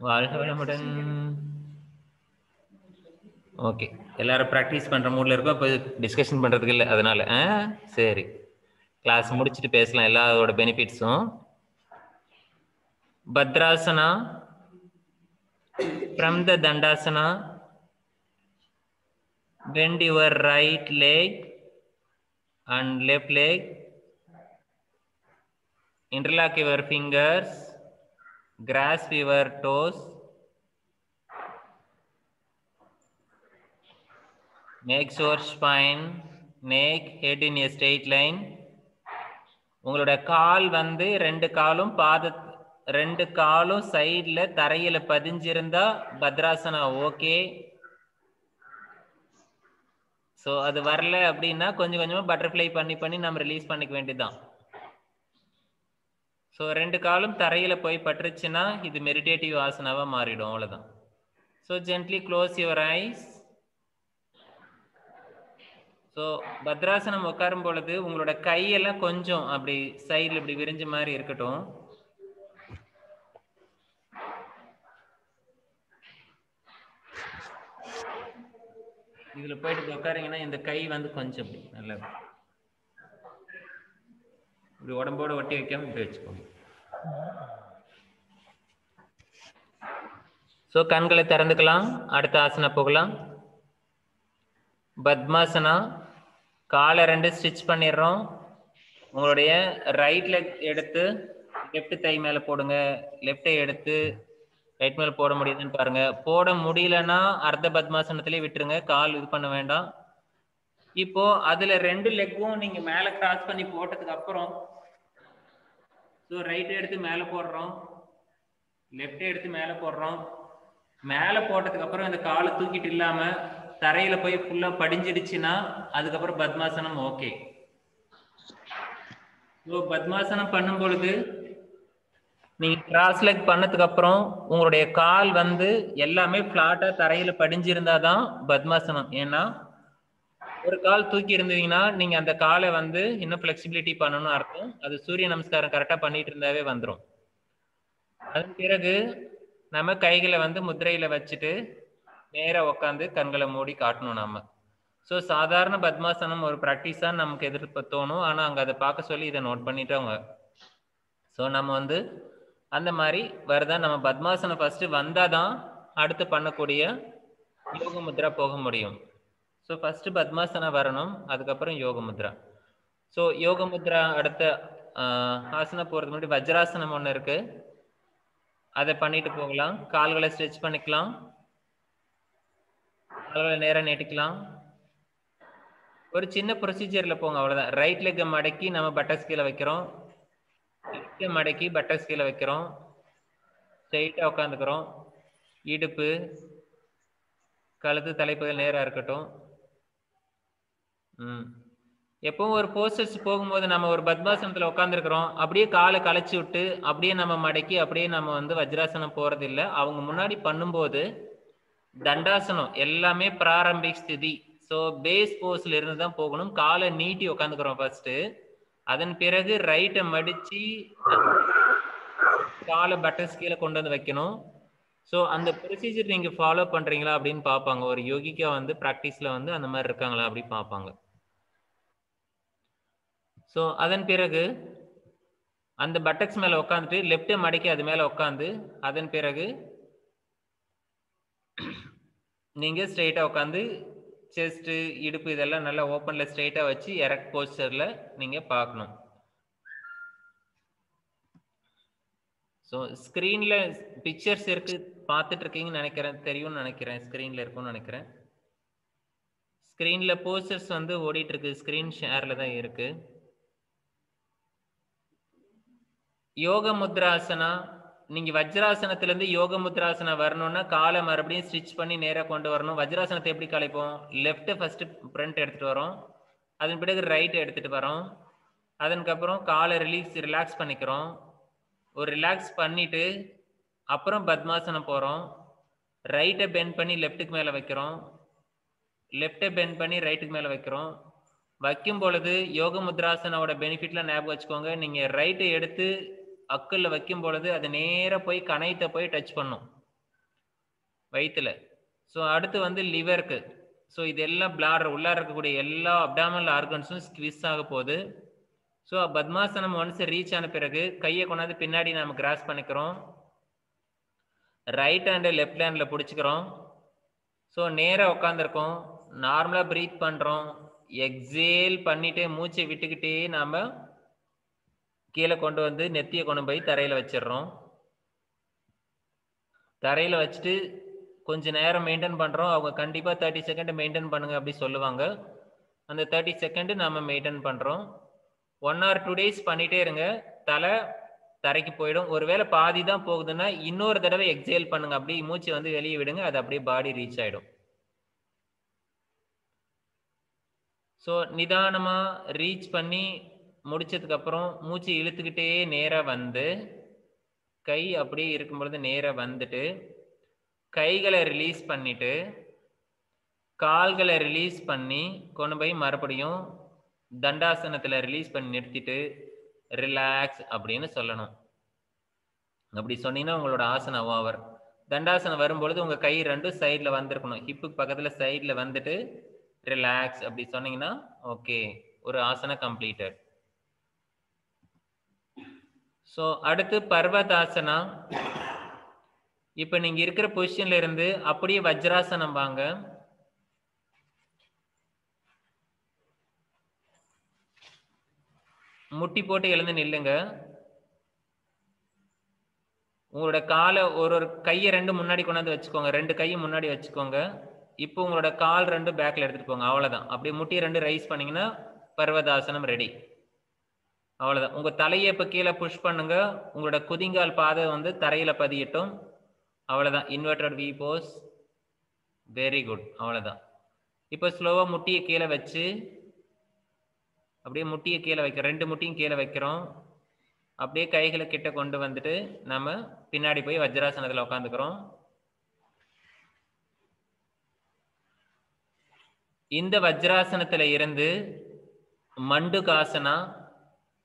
Speaker 1: வாழ்க வளமுடன். ஓகே, எல்லாரும் ப்ராக்டிஸ் பண்ற மூட்ல இருக்கோம். இப்போ டிஸ்கஷன் பண்றதுக்கு இல்லை, அதனால சரி, கிளாஸ் முடிச்சுட்டு பேசலாம் எல்லாரோட பெனிஃபிட்ஸும். பத்ராசனா, from the dandasana, bend your right leg and left leg, interlock your fingers, grasp your toes, make sure spine, neck, head in a straight line. உங்களோட கால் வந்து ரெண்டு காலும் சைட்ல தரையில பதிஞ்சிருந்தா பத்ராசனா ஓகே. ஸோ அது வரல அப்படின்னா கொஞ்சம் கொஞ்சமா பட்டர்ஃப்ளை பண்ணி நம்ம ரிலீஸ் பண்ணிக்க வேண்டியதுதான். ஸோ ரெண்டு காலும் தரையில போய் பட்டுருச்சுன்னா இது மெடிடேட்டிவ் ஆசனாவா மாறிடும், அவ்வளவுதான். So gently close your eyes. So பத்ராசனம் உட்காரும் பொழுது உங்களோட கையெல்லாம் கொஞ்சம் அப்படி சைடில் இப்படி விரிஞ்ச மாதிரி இருக்கட்டும். இதுல போயிட்டு உட்காருங்கன்னா இந்த கை வந்து கொஞ்சம் அப்படி நல்லா இப்படி உடம்போட ஒட்டி வைக்காம இப்படி வச்சுக்கோங்க. ஸோ கண்களை திறந்துக்கலாம். அடுத்த ஆசனா போகலாம். பத்மாசனா, காலை ரெண்டு ஸ்டிச் பண்ணிடுறோம். உங்களுடைய ரைட் லெக் எடுத்து லெஃப்ட் தை மேல போடுங்க. லெஃப்டை எடுத்து ரைட் மேல போட முடியுதுன்னு பாருங்க. போட முடியலன்னா அர்த்த பத்மாசனத்திலே விட்டுருங்க, கால் இது பண்ண வேண்டாம். இப்போ அதுல ரெண்டு லெக்கும் நீங்க மேல கிராஸ் பண்ணி போட்டதுக்கு அப்புறம் ஸோ ரைட் எடுத்து மேல போடுறோம், லெஃப்ட் எடுத்து மேல போடுறோம். மேல போட்டதுக்கு அப்புறம் இந்த காலை தூக்கிட்டு இல்லாம தரையில போய் ஃபுல்லா படிஞ்சிடுச்சுன்னா அதுக்கப்புறம் பத்மாசனம் ஓகே. ஸோ பத்மாசனம் பண்ணும் பொழுது நீங்க கிராஸ் லெக் பண்ணதுக்கு அப்புறம் உங்களுடைய கால் வந்து எல்லாமே பிளாட்டா தரையில படிஞ்சிருந்தாதான் பத்மாசனம். ஏன்னா ஒரு கால் தூக்கி இருந்தீங்கன்னா நீங்க அந்த காலை வந்து இன்னும் பிளெக்சிபிலிட்டி பண்ணணும்னு அர்த்தம். அது சூரிய நமஸ்காரம் கரெக்டா பண்ணிட்டு இருந்தாவே வந்துடும். அதன் பிறகு நம்ம கைகளை வந்து முத்திரையில வச்சுட்டு நேரா உட்காந்து கண்களை மூடி காட்டணும் நாம. ஸோ சாதாரண பத்மாசனம் ஒரு ப்ராக்டிஸா நமக்கு எதிர்ப்பு தோணும், ஆனா அங்க அதை பார்க்க சொல்லி இதை நோட் பண்ணிட்டவங்க. ஸோ நம்ம வந்து அந்த மாதிரி வருதா நம்ம பத்மாசனம் ஃபர்ஸ்ட் வந்தாதான் அடுத்து பண்ணக்கூடிய யோக முத்ரா போக முடியும். ஸோ ஃபர்ஸ்ட் பத்மாசனம் வரணும், அதுக்கப்புறம் யோக முத்ரா. ஸோ யோக முத்ரா அடுத்த ஆசனம் போறதுக்கு முன்னாடி வஜ்ராசனம் ஒன்று இருக்கு, அதை பண்ணிட்டு போகலாம். கால்களை ஸ்ட்ரெச் பண்ணிக்கலாம், கால்களை நேரம் நீட்டிக்கலாம். ஒரு சின்ன ப்ரொசீஜர்ல போங்க, அவ்வளவுதான். ரைட் லெக்கை மடக்கி நம்ம பட்டக்ஸ் கீழே வைக்கிறோம், லெஃப்ட் மடக்கி பட்டக்ஸ் கீழே வைக்கிறோம், ஸ்ட்ரெயிட்டா உட்காந்துக்கிறோம். இடுப்பு கழுத்து தலைப்பகுதி நேரா இருக்கட்டும். எப்பவும் ஒரு போஸ்டர்ஸ் போகும்போது நம்ம ஒரு பத்மாசனத்துல உட்காந்துருக்கிறோம், அப்படியே காலை களைச்சி விட்டு அப்படியே நம்ம மடக்கி அப்படியே நம்ம வந்து வஜ்ராசனம் போறது இல்லை. அவங்க முன்னாடி பண்ணும்போது தண்டாசனம் எல்லாமே பிராரம்பிக் ஸ்திதி. ஸோ பேஸ் போஸ்ல இருந்து தான் போகணும். காலை நீட்டி உட்காந்துக்கிறோம் ஃபர்ஸ்ட், அதன் பிறகு ரைட்டை மடிச்சு காலை பட்டர்ஸ் கீழே கொண்டு வந்து வைக்கணும். ஸோ அந்த ப்ரொசீஜர் நீங்க ஃபாலோ பண்றீங்களா அப்படின்னு பார்ப்பாங்க. ஒரு யோகிக்கா வந்து ப்ராக்டிஸ்ல வந்து அந்த மாதிரி இருக்காங்களா அப்படி பார்ப்பாங்க. ஸோ அதன் பிறகு அந்த பட்டக்ஸ் மேல உட்காந்துட்டு லெஃப்ட் மடக்கி அது மேல உட்காந்து அதன் பிறகு நீங்க ஸ்ட்ரெயிட்டா உட்காந்து செஸ்ட், இடுப்பு இதெல்லாம் நல்லா ஓப்பன்ல ஸ்ட்ரைட்டா வச்சு எரக்ட் போஸ்டர்ல நீங்க பார்க்கணும். ஸோ ஸ்க்ரீன்ல பிக்சர்ஸ் இருக்கு, பார்த்துட்டு இருக்கீங்கன்னு நினைக்கிறேன், தெரியும்னு நினைக்கிறேன், ஸ்க்ரீன்ல இருக்கும்னு நினைக்கிறேன். ஸ்க்ரீன்ல போஸ்டர்ஸ் வந்து ஓடிட்டு இருக்கு, ஸ்க்ரீன் ஷேர்ல தான் இருக்கு. யோக முத்ராசனா, நீங்க வஜ்ராசனத்துல இருந்து யோக முத்ராசனா வரணும்னா காலை மறுபடியும் ஸ்டிச் பண்ணி நேரா கொண்டு வரணும். வஜ்ராசனத்தை எப்படி கலைப்போம்? லெஃப்ட் ஃபர்ஸ்ட் ஃப்ரண்ட் எடுத்துட்டு வரோம், அதன் பிறகு ரைட் எடுத்துட்டு வரோம், அதற்கப்புறம் காலை ரிலாக்ஸ் பண்ணிக்கிறோம். ஒரு ரிலாக்ஸ் பண்ணிட்டு அப்புறம் பத்மாசனம் போறோம். ரைட்டை பெண்ட் பண்ணி லெஃப்ட்டுக்கு மேல வைக்கிறோம், லெஃப்டை பெண்ட் பண்ணி ரைட்டுக்கு மேல வைக்கிறோம். வைக்கும் பொழுது யோக முத்ராசனாவோட பெனிஃபிட்லாம் ஞாபகம் வச்சுக்கோங்க. நீங்க ரைட்டை எடுத்து அக்கல்ல வைக்கும் பொழுது அது நேரா போய் கணையத்தை போய் டச் பண்ணும் வயிற்றுல. ஸோ அடுத்து வந்து லிவருக்கு. ஸோ இதெல்லாம் பிளாடர் உள்ளார இருக்கக்கூடிய எல்லா அப்டாமல் ஆர்கன்ஸும் ஸ்குவீஸ் ஆக போகுது. ஸோ பத்மாசனம் ஒன்ஸ் ரீச் ஆன பிறகு கையை கொண்டாந்து பின்னாடி நம்ம கிராஸ் பண்ணிக்கிறோம், ரைட் ஹேண்டு லெஃப்ட் ஹேண்டில் பிடிச்சிக்கிறோம். ஸோ நேராக உட்காந்துருக்கோம், நார்மலாக ப்ரீத் பண்ணுறோம். எக்ஸேல் பண்ணிட்டு மூச்சை விட்டுக்கிட்டே நாம் கீழே கொண்டு வந்து நெத்தியை கொண்டு போய் தரையில் வச்சிடுறோம். தரையில் வச்சுட்டு கொஞ்சம் நேரம் மெயின்டைன் பண்ணுறோம். அவங்க கண்டிப்பாக 30 செகண்ட் மெயின்டைன் பண்ணுங்க அப்படி சொல்லுவாங்க. அந்த 30 செகண்ட் நம்ம மெயின்டைன் பண்ணுறோம். 1 or 2 days பண்ணிகிட்டே இருங்க, தலை தரைக்கு போயிடும். ஒருவேளை பாதி தான் போகுதுன்னா இன்னொரு தடவை எக்ஸேல் பண்ணுங்க, அப்படி மூச்சு வந்து வெளியே விடுங்க, அது அப்படியே பாடி ரீச் ஆகிடும். ஸோ நிதானமாக ரீச் பண்ணி முடிச்சதுக்கப்புறம் மூச்சு இழுத்துக்கிட்டே நேராக வந்து கை அப்படியே இருக்கும் பொழுது நேராக வந்துட்டு கைகளை ரிலீஸ் பண்ணிட்டு கால்களை ரிலீஸ் பண்ணி கொண்டு போய் மறுபடியும் தண்டாசனத்தில் ரிலீஸ் பண்ணி நிறுத்திட்டு ரிலாக்ஸ் அப்படின்னு சொல்லணும். அப்படி சொன்னீங்கன்னா உங்களோட ஆசனம் ஓவர். தண்டாசனம் வரும்பொழுது உங்கள் கை ரெண்டும் சைடில் வந்திருக்கணும், ஹிப்புக்கு பக்கத்தில் சைடில் வந்துட்டு ரிலாக்ஸ் அப்படி சொன்னீங்கன்னா ஓகே, ஒரு ஆசனம் கம்ப்ளீட்டட். ஸோ அடுத்து பர்வதாசனா. இப்போ நீங்க இருக்கிற பொசிஷன்ல இருந்து அப்படியே வஜ்ராசனம் வாங்க. முட்டி போட்டு எழுந்து நில்லுங்க. உங்களோட காலை ஒரு கையை ரெண்டு முன்னாடி கொண்டாந்து வச்சுக்கோங்க, 2 கையும் முன்னாடி வச்சுக்கோங்க. இப்போ உங்களோட கால் 2 பேக்ல எடுத்துட்டு போங்க, அவ்வளவுதான். அப்படியே முட்டி 2 ரைஸ் பண்ணீங்கன்னா பர்வதாசனம் ரெடி, அவ்வளவுதான். உங்க தலையை இப்ப கீழே புஷ் பண்ணுங்க, உங்களோட குதிங்கால் பாதை வந்து தரையில பதியட்டும், அவ்வளவுதான். Inverted V pose, very good, அவ்வளவுதான். இப்போ ஸ்லோவா முட்டியை கீழே வச்சு அப்படியே முட்டியை கீழே வைக்கிறோம், 2 முட்டியும் கீழே வைக்கிறோம். அப்படியே கைகளை கிட்ட கொண்டு வந்துட்டு நம்ம பின்னாடி போய் வஜ்ராசனத்துல உட்காந்துக்கிறோம். இந்த வஜ்ராசனத்துல இருந்து மண்டுகாசனா,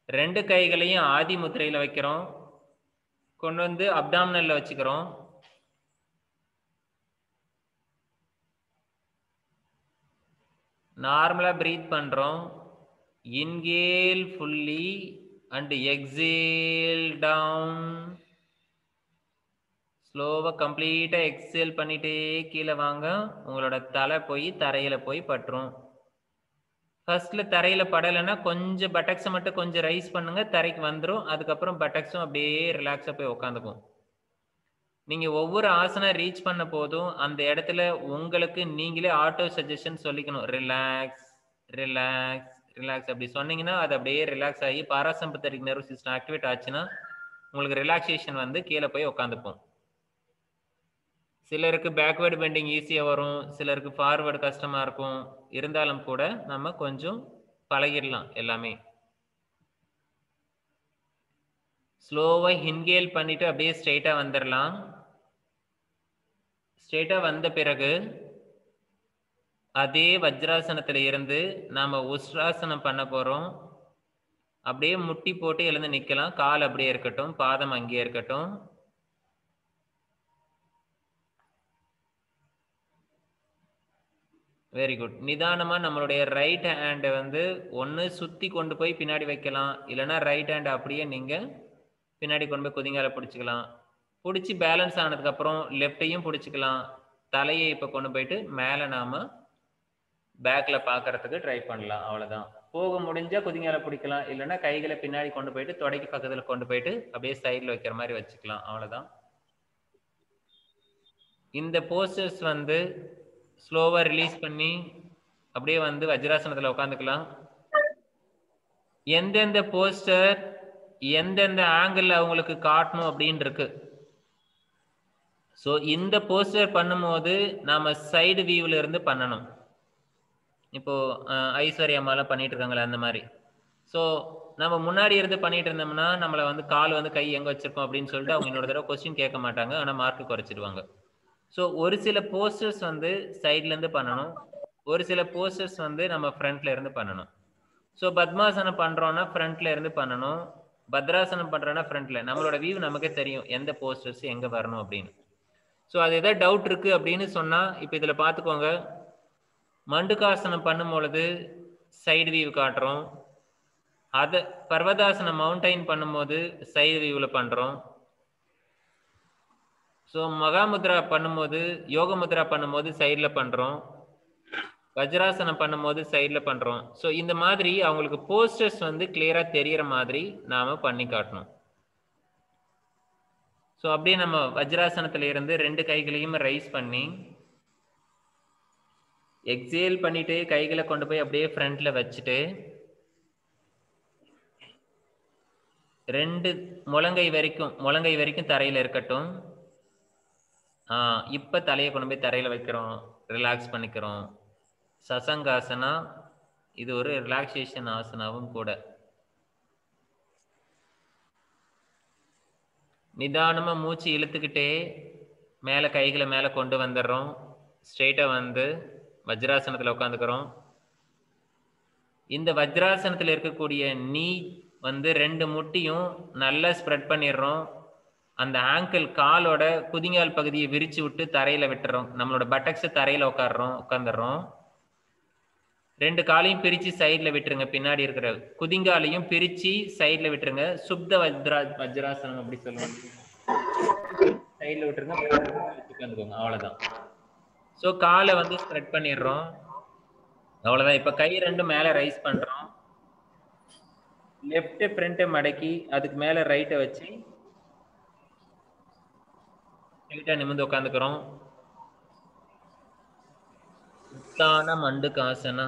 Speaker 1: 2 கைகளையும் ஆதி முத்திரையில வைக்கிறோம், கொண்டு வந்து அப்டாமினல்ல வச்சுக்கிறோம். நார்மலா பிரீத் பண்றோம். Inhale fully and exhale down. ஸ்லோவா கம்ப்ளீட்டா எக்ஸேல் பண்ணிட்டே கீழே வாங்க. உங்களோட தலை போய் தரையில போய் பட்டுரும். ஃபர்ஸ்ட்ல தரையில படலைன்னா கொஞ்சம் பட்டக்ஸை மட்டும் கொஞ்சம் ரைஸ் பண்ணுங்க, தரைக்கு வந்துடும். அதுக்கப்புறம் பட்டக்ஸும் அப்படியே ரிலாக்ஸா போய் உட்காந்துக்கும். நீங்க ஒவ்வொரு ஆசனம் ரீச் பண்ண போதும் அந்த இடத்துல உங்களுக்கு நீங்களே ஆட்டோ சஜஷன் சொல்லிக்கணும், ரிலாக்ஸ் ரிலாக்ஸ் ரிலாக்ஸ். அப்படி சொன்னீங்கன்னா அது அப்படியே ரிலாக்ஸ் ஆகி பாராசிம்பத்தட்டிக் நர்வஸ் சிஸ்டம் ஆக்டிவேட் ஆச்சுன்னா உங்களுக்கு ரிலாக்ஸேஷன் வந்து கீழே போய் உட்காந்துப்போம். சிலருக்கு பேக்வேர்டு பெண்டிங் ஈஸியாக வரும், சிலருக்கு ஃபார்வேர்டு கஷ்டமாக இருக்கும். இருந்தாலும் கூட நம்ம கொஞ்சம் பழகிடலாம் எல்லாமே. ஸ்லோவாக இன்ஹேல் பண்ணிட்டு அப்படியே ஸ்ட்ரெயிட்டாக வந்துடலாம். ஸ்ட்ரெயிட்டாக வந்த பிறகு அதே வஜ்ராசனத்தில் இருந்து நாம் உஷ்ராசனம் பண்ண போகிறோம். அப்படியே முட்டி போட்டு எழுந்து நிற்கலாம், கால் அப்படியே இருக்கட்டும், பாதம் அங்கேயே இருக்கட்டும். Very good. நிதானமாக நம்மளுடைய ரைட் ஹேண்டை வந்து ஒன்று சுற்றி கொண்டு போய் பின்னாடி வைக்கலாம், இல்லைனா ரைட் ஹேண்டை அப்படியே நீங்கள் பின்னாடி கொண்டு போய் குதிங்கால பிடிச்சிக்கலாம். பிடிச்சி பேலன்ஸ் ஆனதுக்கப்புறம் லெஃப்டையும் பிடிச்சிக்கலாம். தலையை இப்போ கொண்டு போயிட்டு மேலே நாம் பேக்ல பாக்குறதுக்கு ட்ரை பண்ணலாம். அவ்வளவுதான். போக முடிஞ்சா குதிங்கால பிடிக்கலாம், இல்லைன்னா கைகளை பின்னாடி கொண்டு போயிட்டு தொடைக்கு பக்கத்துல கொண்டு போயிட்டு அப்படியே சைட்ல வைக்கிற மாதிரி வச்சுக்கலாம். அவ்வளவுதான். இந்த போஸ்டர்ஸ் வந்து ஸ்லோவா ரிலீஸ் பண்ணி அப்படியே வந்து வஜ்ராசனத்துல உட்காந்துக்கலாம். எந்தெந்த போஸ்டர் எந்தெந்த ஆங்கிள் அவங்களுக்கு காட்டணும் அப்படின்னு இருக்கு. ஸோ இந்த போஸ்டர் பண்ணும்போது நாம சைடு வியூல இருந்து பண்ணணும். இப்போ ஐஸ்வர்யம்மாலாம் பண்ணிட்டு இருக்காங்களே அந்த மாதிரி. ஸோ நம்ம முன்னாடி இருந்து பண்ணிட்டு இருந்தோம்னா நம்மளை வந்து கால் வந்து கை எங்க வச்சிருக்கோம் அப்படின்னு சொல்லிட்டு அவங்க இன்னொரு தடவை கொஸ்டின் கேட்க மாட்டாங்க, ஆனா மார்க் குறைச்சிடுவாங்க. ஸோ ஒரு சில போஸ்டர்ஸ் வந்து சைட்ல இருந்து பண்ணணும், ஒரு சில போஸ்டர்ஸ் வந்து நம்ம ஃப்ரண்ட்ல இருந்து பண்ணணும். ஸோ பத்மாசனம் பண்றோம்னா ஃப்ரண்ட்ல இருந்து பண்ணணும், பத்ராசனம் பண்றோம்னா ஃப்ரண்ட்ல. நம்மளோட வியூ நமக்கே தெரியும் எந்த போஸ்டர்ஸ் எங்க வரணும் அப்படின்னு. ஸோ அது ஏதாவது டவுட் இருக்கு அப்படின்னு சொன்னா இப்போ இதுல பாத்துக்கோங்க. மண்டுகாசனம் பண்ணும் பொழுது சைடு வியூ காட்டுறோம், அது பர்வதாசனம் மவுண்டைன் பண்ணும்போது சைடு வியூல பண்றோம். ஸோ மகாமுத்ரா பண்ணும்போது யோக முத்ரா பண்ணும்போது சைட்ல பண்றோம், வஜ்ராசனம் பண்ணும்போது சைட்ல பண்றோம். ஸோ இந்த மாதிரி அவங்களுக்கு போஸ்டர்ஸ் வந்து கிளியரா தெரியற மாதிரி நாம பண்ணி காட்டணும். ஸோ அப்படியே நம்ம வஜ்ராசனத்துல இருந்து 2 கைகளையும் ரைஸ் பண்ணி எக்ஸேல் பண்ணிட்டு கைகளை கொண்டு போய் அப்படியே ஃப்ரண்ட்ல வச்சுட்டு 2 முழங்கை வரைக்கும் தரையில இருக்கட்டும். இப்ப தலையை கொண்டு போய் தரையில வைக்கிறோம், ரிலாக்ஸ் பண்ணிக்கிறோம். சசங்காசனா இது ஒரு ரிலாக்ஸேஷன் ஆசனாவும் கூட. நிதானமா மூச்சு இழுத்துக்கிட்டே மேல கைகளை மேல கொண்டு வந்துடுறோம். ஸ்ட்ரெயிட்டா வந்து வஜ்ராசனத்துல உட்காந்துக்கிறோம். இந்த வஜ்ராசனத்துல இருக்கக்கூடிய நீ வந்து 2 முட்டியும் நல்லா ஸ்ப்ரெட் பண்ணிடுறோம். அந்த ஆங்கிள் காலோட குதிங்கால் பகுதியை விரிச்சு விட்டு தரையில விட்டுறோம். நம்மளோட பட்டக்ஸ் தரையில உட்காந்துடுறோம். 2 காலையும் பிரிச்சு சைட்ல விட்டுருங்க. பின்னாடி இருக்கிற குதிங்காலையும் பிரிச்சு சைட்ல விட்டுருங்க. சுப்த வஜ்ராசனம் அப்படி சொல்லுவாங்க. சைட்ல விட்டுருங்க, உட்காந்துக்கோங்க. அவ்வளவுதான். ஸோ காலை வந்து ஸ்ப்ரெட் பண்ணிடுறோம். அவ்வளவுதான். இப்ப கை 2 மேல ரைஸ் பண்றோம். லெஃப்ட் ஃப்ரண்ட் மடக்கி அதுக்கு மேல ரைட்டை வச்சு ஸ்ட்ரெயிட்டா நிமிர்ந்து உட்காந்துக்கிறோம். உத்தான மண்டுகாசனா.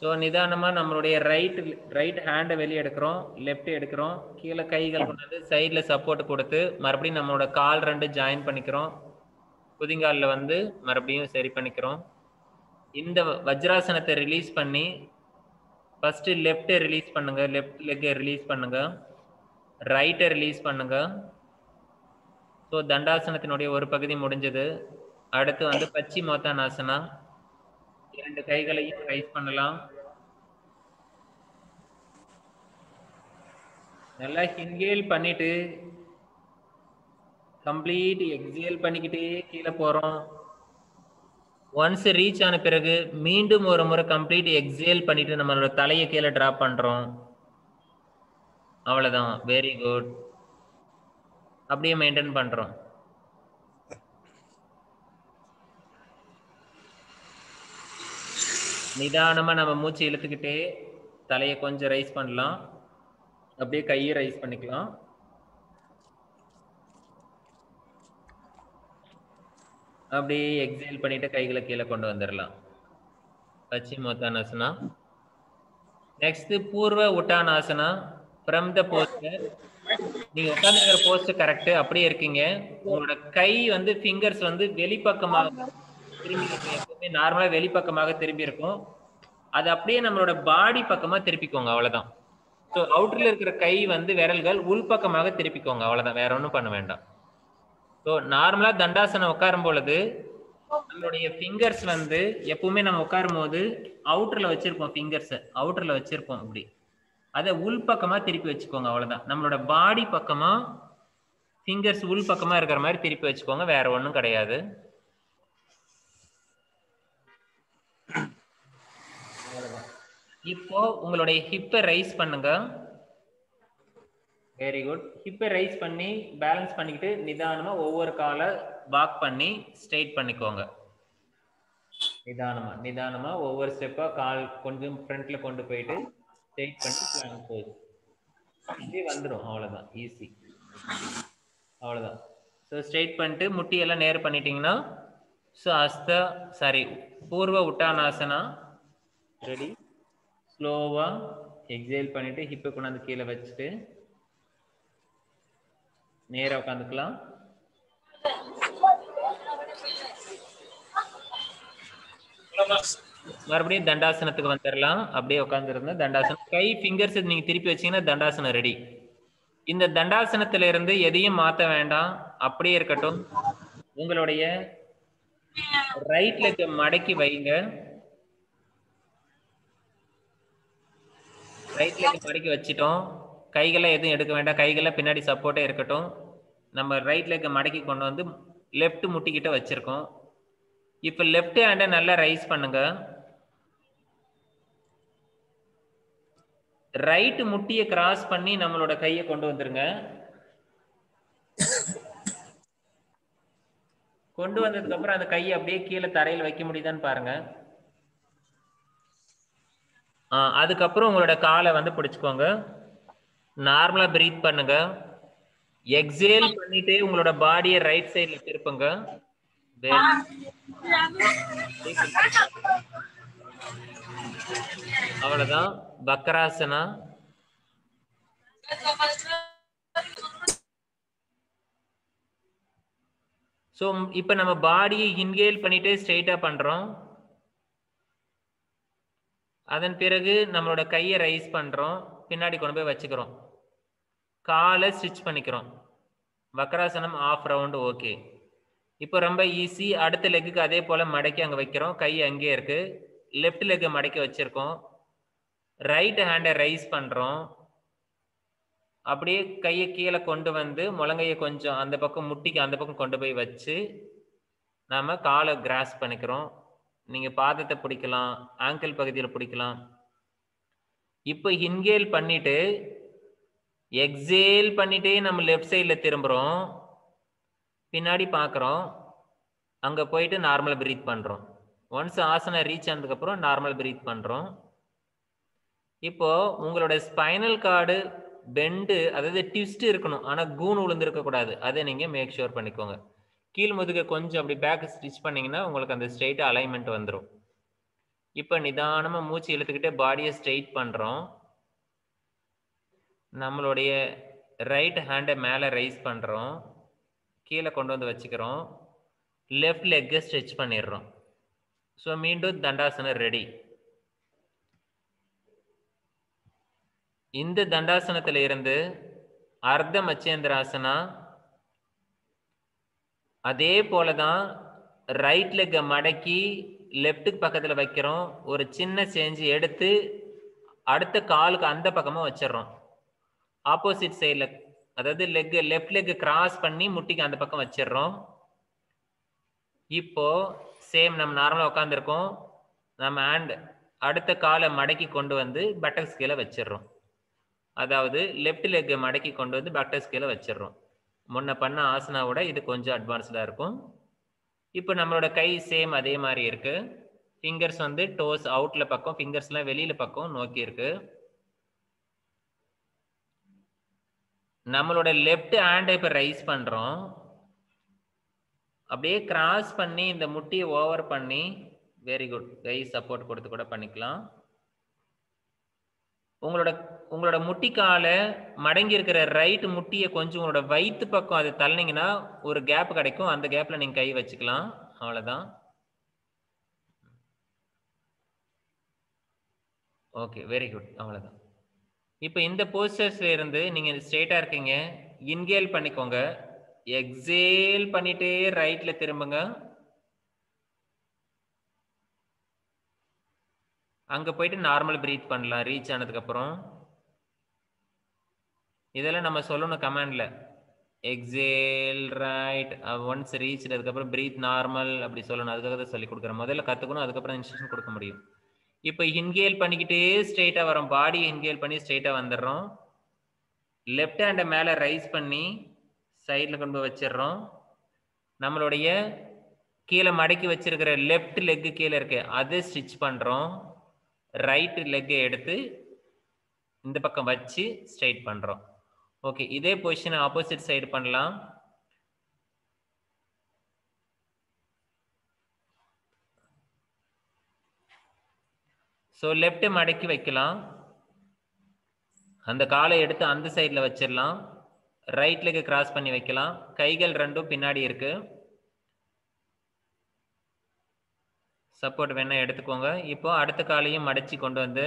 Speaker 1: ஸோ நிதானமா நம்மளுடைய ரைட் ஹேண்டை வெளியே எடுக்கிறோம், லெஃப்ட் எடுக்கிறோம், கீழே கைகள் கொண்டு சைட்ல சப்போர்ட் கொடுத்து மறுபடியும் நம்மளோட கால் 2 ஜாயின் பண்ணிக்கிறோம். குதிங்காலில் வந்து மறுபடியும் சரி பண்ணிக்கிறோம். இந்த வஜ்ராசனத்தை ரிலீஸ் பண்ணி ஃபர்ஸ்ட் லெஃப்ட் ரிலீஸ் பண்ணுங்க, லெஃப்ட் லெக்கை ரிலீஸ் பண்ணுங்க, ரைட்டை ரிலீஸ் பண்ணுங்க. ஸோ தண்டாசனத்தினுடைய ஒரு பகுதி முடிஞ்சது. அடுத்து வந்து பச்சி மோத்தானாசனா. 2 கைகளையும் ரைஸ் பண்ணலாம். நல்லா இன்ஹேல் பண்ணிட்டு கம்ப்ளீட் எக்ஸேல் பண்ணிக்கிட்டே கீழே போறோம். ஒன்ஸ் ரீச் ஆன பிறகு மீண்டும் ஒரு முறை கம்ப்ளீட் எக்ஸேல் பண்ணிட்டு நம்மளோட தலையை கீழே டிராப் பண்றோம். அவ்வளவுதான். Very good. அப்படியே மெயின்டைன் பண்றோம். நிதானமா நம்ம மூச்சு இழுத்துக்கிட்டே தலையை கொஞ்சம் ரைஸ் பண்ணலாம். அப்படியே கையை ரைஸ் பண்ணிக்கலாம். அப்படியே எக்ஸேல் பண்ணிட்டு கைகளை கீழே கொண்டு வந்துடலாம். பச்சிமோத்தானாசனா. நெக்ஸ்ட் பூர்வ உட்டானாசனா. From the poster. நீங்க உட்கார்ந்துருக்கிற போஸ்டர் கரெக்ட், அப்படியே இருக்கீங்க. உங்களோட கை வந்து ஃபிங்கர்ஸ் வந்து வெளிப்பக்கமாக திரும்பி இருக்கும். எப்பவுமே நார்மலா வெளிப்பக்கமாக திரும்பி இருக்கும். அது அப்படியே நம்மளோட பாடி பக்கமா திருப்பிக்கோங்க. அவ்வளவுதான். ஸோ அவுட்டர்ல இருக்கிற கை வந்து விரல்கள் உள்பக்கமாக திருப்பிக்கோங்க. அவ்வளவுதான். வேற ஒன்றும் பண்ண வேண்டாம். ஸோ நார்மலா தண்டாசனம் உட்காரும் பொழுது நம்மளுடைய ஃபிங்கர்ஸ் வந்து எப்பவுமே நம்ம உட்காரும் போது அவுட்டர்ல வச்சிருப்போம். ஃபிங்கர்ஸ் அவுட்டர்ல வச்சிருப்போம். அப்படி அதை உள்பக்கமா திருப்பி வச்சுக்கோங்க. அவ்வளவுதான். நம்மளோட பாடி பக்கமா ஃபிங்கர்ஸ் உள் பக்கமா இருக்கிற மாதிரி திருப்பி வச்சுக்கோங்க. வேற ஒன்றும் கிடையாது. இப்போ உங்களுடைய ஹிப்பை ரைஸ் பண்ணுங்க. Very good. ஹிப்பை ரைஸ் பண்ணி பேலன்ஸ் பண்ணிக்கிட்டு நிதானமா ஒவ்வொரு காலை வாக் பண்ணி ஸ்ட்ரெயிட் பண்ணிக்கோங்க. நிதானமா ஒவ்வொரு ஸ்டெப்பா கால் கொஞ்சம் ஃப்ரண்ட்ல கொண்டு போயிட்டு ஸ்ட்ரெயிட் பண்ணி பிளாங்க் போஸ். இப்படி வந்துடும். அவ்வளோதான், ஈஸி. அவ்வளோதான். ஸோ ஸ்ட்ரெயிட் பண்ணிட்டு முட்டியெல்லாம் நேர் பண்ணிட்டீங்கன்னா ஸோ பூர்வ உட்டானாசனா ரெடி. ஸ்லோவா எக்ஸேல் பண்ணிட்டு ஹிப்பை கொண்டாந்து கீழே வச்சுட்டு நேராக உட்காந்துக்கலாம். மறுபடியும் தண்டாசனத்துக்கு வந்துடலாம். அப்படியே உட்காந்துருங்க. தண்டாசனம் கை ஃபிங்கர்ஸ் நீங்க திருப்பி வச்சீங்கன்னா தண்டாசனம் ரெடி. இந்த தண்டாசனத்துல இருந்து எதையும் மாத்த வேண்டாம், அப்படியே இருக்கட்டும். உங்களுடைய ரைட் லெக் மடக்கி வைங்க. ரைட் லெக் மடக்கி வச்சிட்டோம். கைகளை எதுவும் எடுக்க வேண்டாம், கைகளை பின்னாடி சப்போர்ட்டே இருக்கட்டும். நம்ம ரைட் லெக் மடக்கி கொண்டு வந்து லெஃப்ட் முட்டிக்கிட்ட வச்சிருக்கோம். இப்ப லெஃப்ட் ஹேண்டை நல்லா ரைஸ் பண்ணுங்க. ரைட் முட்டியை கிராஸ் பண்ணி நம்மளோட கையை கொண்டு வந்துருங்க. கொண்டு வந்ததுக்கு அப்புறம் அந்த கையை அப்படியே கீழே தரையில் வைக்க முடியுதான்னு பாருங்க. அதுக்கப்புறம் உங்களோட காலை வந்து பிடிச்சுக்கோங்க. நார்மலா பிரீத் பண்ணுங்க. எக்ஸேல் பண்ணிட்டு உங்களோட பாடியை ரைட் சைட்ல திருப்புங்க. அவ்வளவுதான். வக்ராசனா. ஸோ இப்போ நம்ம பாடியை இன்ஹேல் பண்ணிட்டு ஸ்ட்ரெயிட்டா பண்றோம். அதன் பிறகு நம்மளோட கையை ரைஸ் பண்றோம், பின்னாடி கொண்டு போய் வச்சுக்கிறோம், காலை ஸ்டிச் பண்ணிக்கிறோம். வக்ராசனம் ஆஃப் ரவுண்ட். ஓகே, இப்போ ரொம்ப ஈஸி. அடுத்த லெக்குக்கு அதே போல மடக்கி அங்கே வைக்கிறோம். கை அங்கேயே இருக்கு. லெஃப்ட் லெக்கை மடக்கி வச்சிருக்கோம். ரைட் ஹேண்டை ரைஸ் பண்றோம். அப்படியே கையை கீழே கொண்டு வந்து முழங்கையை கொஞ்சம் அந்த பக்கம் முட்டிக்கு அந்த பக்கம் கொண்டு போய் வச்சு நாம காலை கிராஸ் பண்ணிக்கிறோம். நீங்க பாதத்தை பிடிக்கலாம், ஆங்கிள் பகுதியில் பிடிக்கலாம். இப்போ இன்ஹேல் பண்ணிட்டு எக்ஸேல் பண்ணிட்டே நம்ம லெஃப்ட் சைட்ல திரும்புறோம், பின்னாடி பார்க்குறோம், அங்க போயிட்டு நார்மல் பிரீத் பண்றோம். ஒன்ஸ் ஆசனை ரீச் ஆனதுக்கு அப்புறம் நார்மல் பிரீத் பண்றோம். இப்போ உங்களோட ஸ்பைனல் கார்டு பெண்டு, அதாவது ட்விஸ்ட் இருக்கணும், ஆனா கூன் விழுந்திருக்க கூடாது. அதை நீங்க மேக் ஷூர் பண்ணிக்கோங்க. கீழ் முதுக கொஞ்சம் அப்படி பேக் ஸ்டிச் பண்ணீங்கன்னா உங்களுக்கு அந்த ஸ்ட்ரெயிட் அலைன்மெண்ட் வந்துடும். இப்போ நிதானமா மூச்சு இழுத்துக்கிட்டே பாடியை ஸ்ட்ரெயிட் பண்றோம். நம்மளுடைய ரைட் ஹேண்டை மேலே ரைஸ் பண்றோம், கீழே கொண்டு வந்து வச்சுக்கிறோம், லெஃப்ட் லெக்கை ஸ்ட்ரெச் பண்ணிடுறோம். ஸோ மீண்டும் தண்டாசனம் ரெடி. இந்த தண்டாசனத்துல இருந்து அர்த்த மச்சேந்திராசனா. அதே போலதான் ரைட் லெக்கை மடக்கி லெஃப்ட்டுக்கு பக்கத்துல வைக்கிறோம். ஒரு சின்ன சேஞ்சு எடுத்து அடுத்த காலுக்கு அந்த பக்கமா வச்சிடறோம். ஆப்போசிட் சைட்ல, அதாவது லெஃப்ட் லெக் கிராஸ் பண்ணி முட்டிக்கு அந்த பக்கம் வச்சிடறோம். இப்போ சேம் நம்ம நார்மலா உட்காந்துருக்கோம். நம்ம ஹேண்ட் அடுத்த காலை மடக்கி கொண்டு வந்து பட்டக்ஸ் கீழே வச்சிடறோம். அதாவது லெஃப்ட் லெக்கை மடக்கி கொண்டு வந்து பட்டக்ஸ் கீழே வச்சிடறோம். முன்ன பண்ண ஆசனாவோட இது கொஞ்சம் அட்வான்ஸ்டா இருக்கும். இப்போ நம்மளோட கை சேம் அதே மாதிரி இருக்கு. ஃபிங்கர்ஸ் வந்து டோஸ் அவுட்ல பக்கம், ஃபிங்கர்ஸ்லாம் வெளியில பக்கம் நோக்கி இருக்கு. நம்மளோட லெஃப்ட் ஹேண்டை இப்போ ரைஸ் பண்றோம். அப்படியே கிராஸ் பண்ணி இந்த முட்டியை ஓவர் பண்ணி, வெரி குட், கை சப்போர்ட் கொடுத்து கூட பண்ணிக்கலாம். உங்களோட முட்டிக்கால மடங்கி இருக்கிற ரைட் முட்டியை கொஞ்சம் உங்களோட வயிற்று பக்கம் அது தள்ளினீங்கன்னா ஒரு கேப் கிடைக்கும். அந்த கேப்ல நீங்க கை வச்சுக்கலாம். அவ்வளவுதான். Okay, very good. அவ்வளவுதான். இப்போ இந்த போஸ்டர்ஸ்ல இருந்து நீங்க ஸ்ட்ரெயிட்டா இருக்கீங்க, இன்ஹேல் பண்ணிக்கோங்க. எக்ஸேல் பண்ணிட்டே ரைட்ல திரும்புங்க. அங்க போயிட்டு நார்மல் பிரீத் பண்ணலாம் ரீச் ஆனதுக்கு அப்புறம். இதெல்லாம் நம்ம சொல்லணும் கமாண்ட்ல. எக்ஸேல் ரைட், ஒன்ஸ் ரீச் அதுக்கப்புறம் பிரீத் நார்மல் அப்படி சொல்லணும். அதுக்காக தான் சொல்லி கொடுக்குறேன். முதல்ல கத்துக்கணும், அதுக்கப்புறம் இன்ஸ்ட்ரக்ஷன் கொடுக்க முடியும். இப்போ இன்ஹேல் பண்ணிக்கிட்டே ஸ்ட்ரெயிட்டா வரோம். பாடி இன்ஹேல் பண்ணி ஸ்ட்ரெயிட்டா வந்துடுறோம். லெஃப்ட் ஹேண்டை மேலே ரைஸ் பண்ணி சைடில் கொண்டு வச்சிடுறோம். நம்மளுடைய கீழே மடக்கி வச்சிருக்கிற லெஃப்ட் லெக்கு கீழே இருக்கு, அதை ஸ்டிச் பண்ணுறோம். ரைட் லெக்கை எடுத்து இந்த பக்கம் வச்சு ஸ்ட்ரைட் பண்ணுறோம். ஓகே, இதே பொசிஷனை ஆப்போசிட் சைடு பண்ணலாம். ஸோ லெஃப்ட் மடக்கி வைக்கலாம், அந்த காலை எடுத்து அந்த சைடில் வச்சிடலாம். ரைட் லெக் கிராஸ் பண்ணி வைக்கலாம். கைகள் ரெண்டும் பின்னாடி இருக்கு, சப்போர்ட் வேணா எடுத்துக்கோங்க. இப்போ அடுத்த காலையும் மடிச்சு கொண்டு வந்து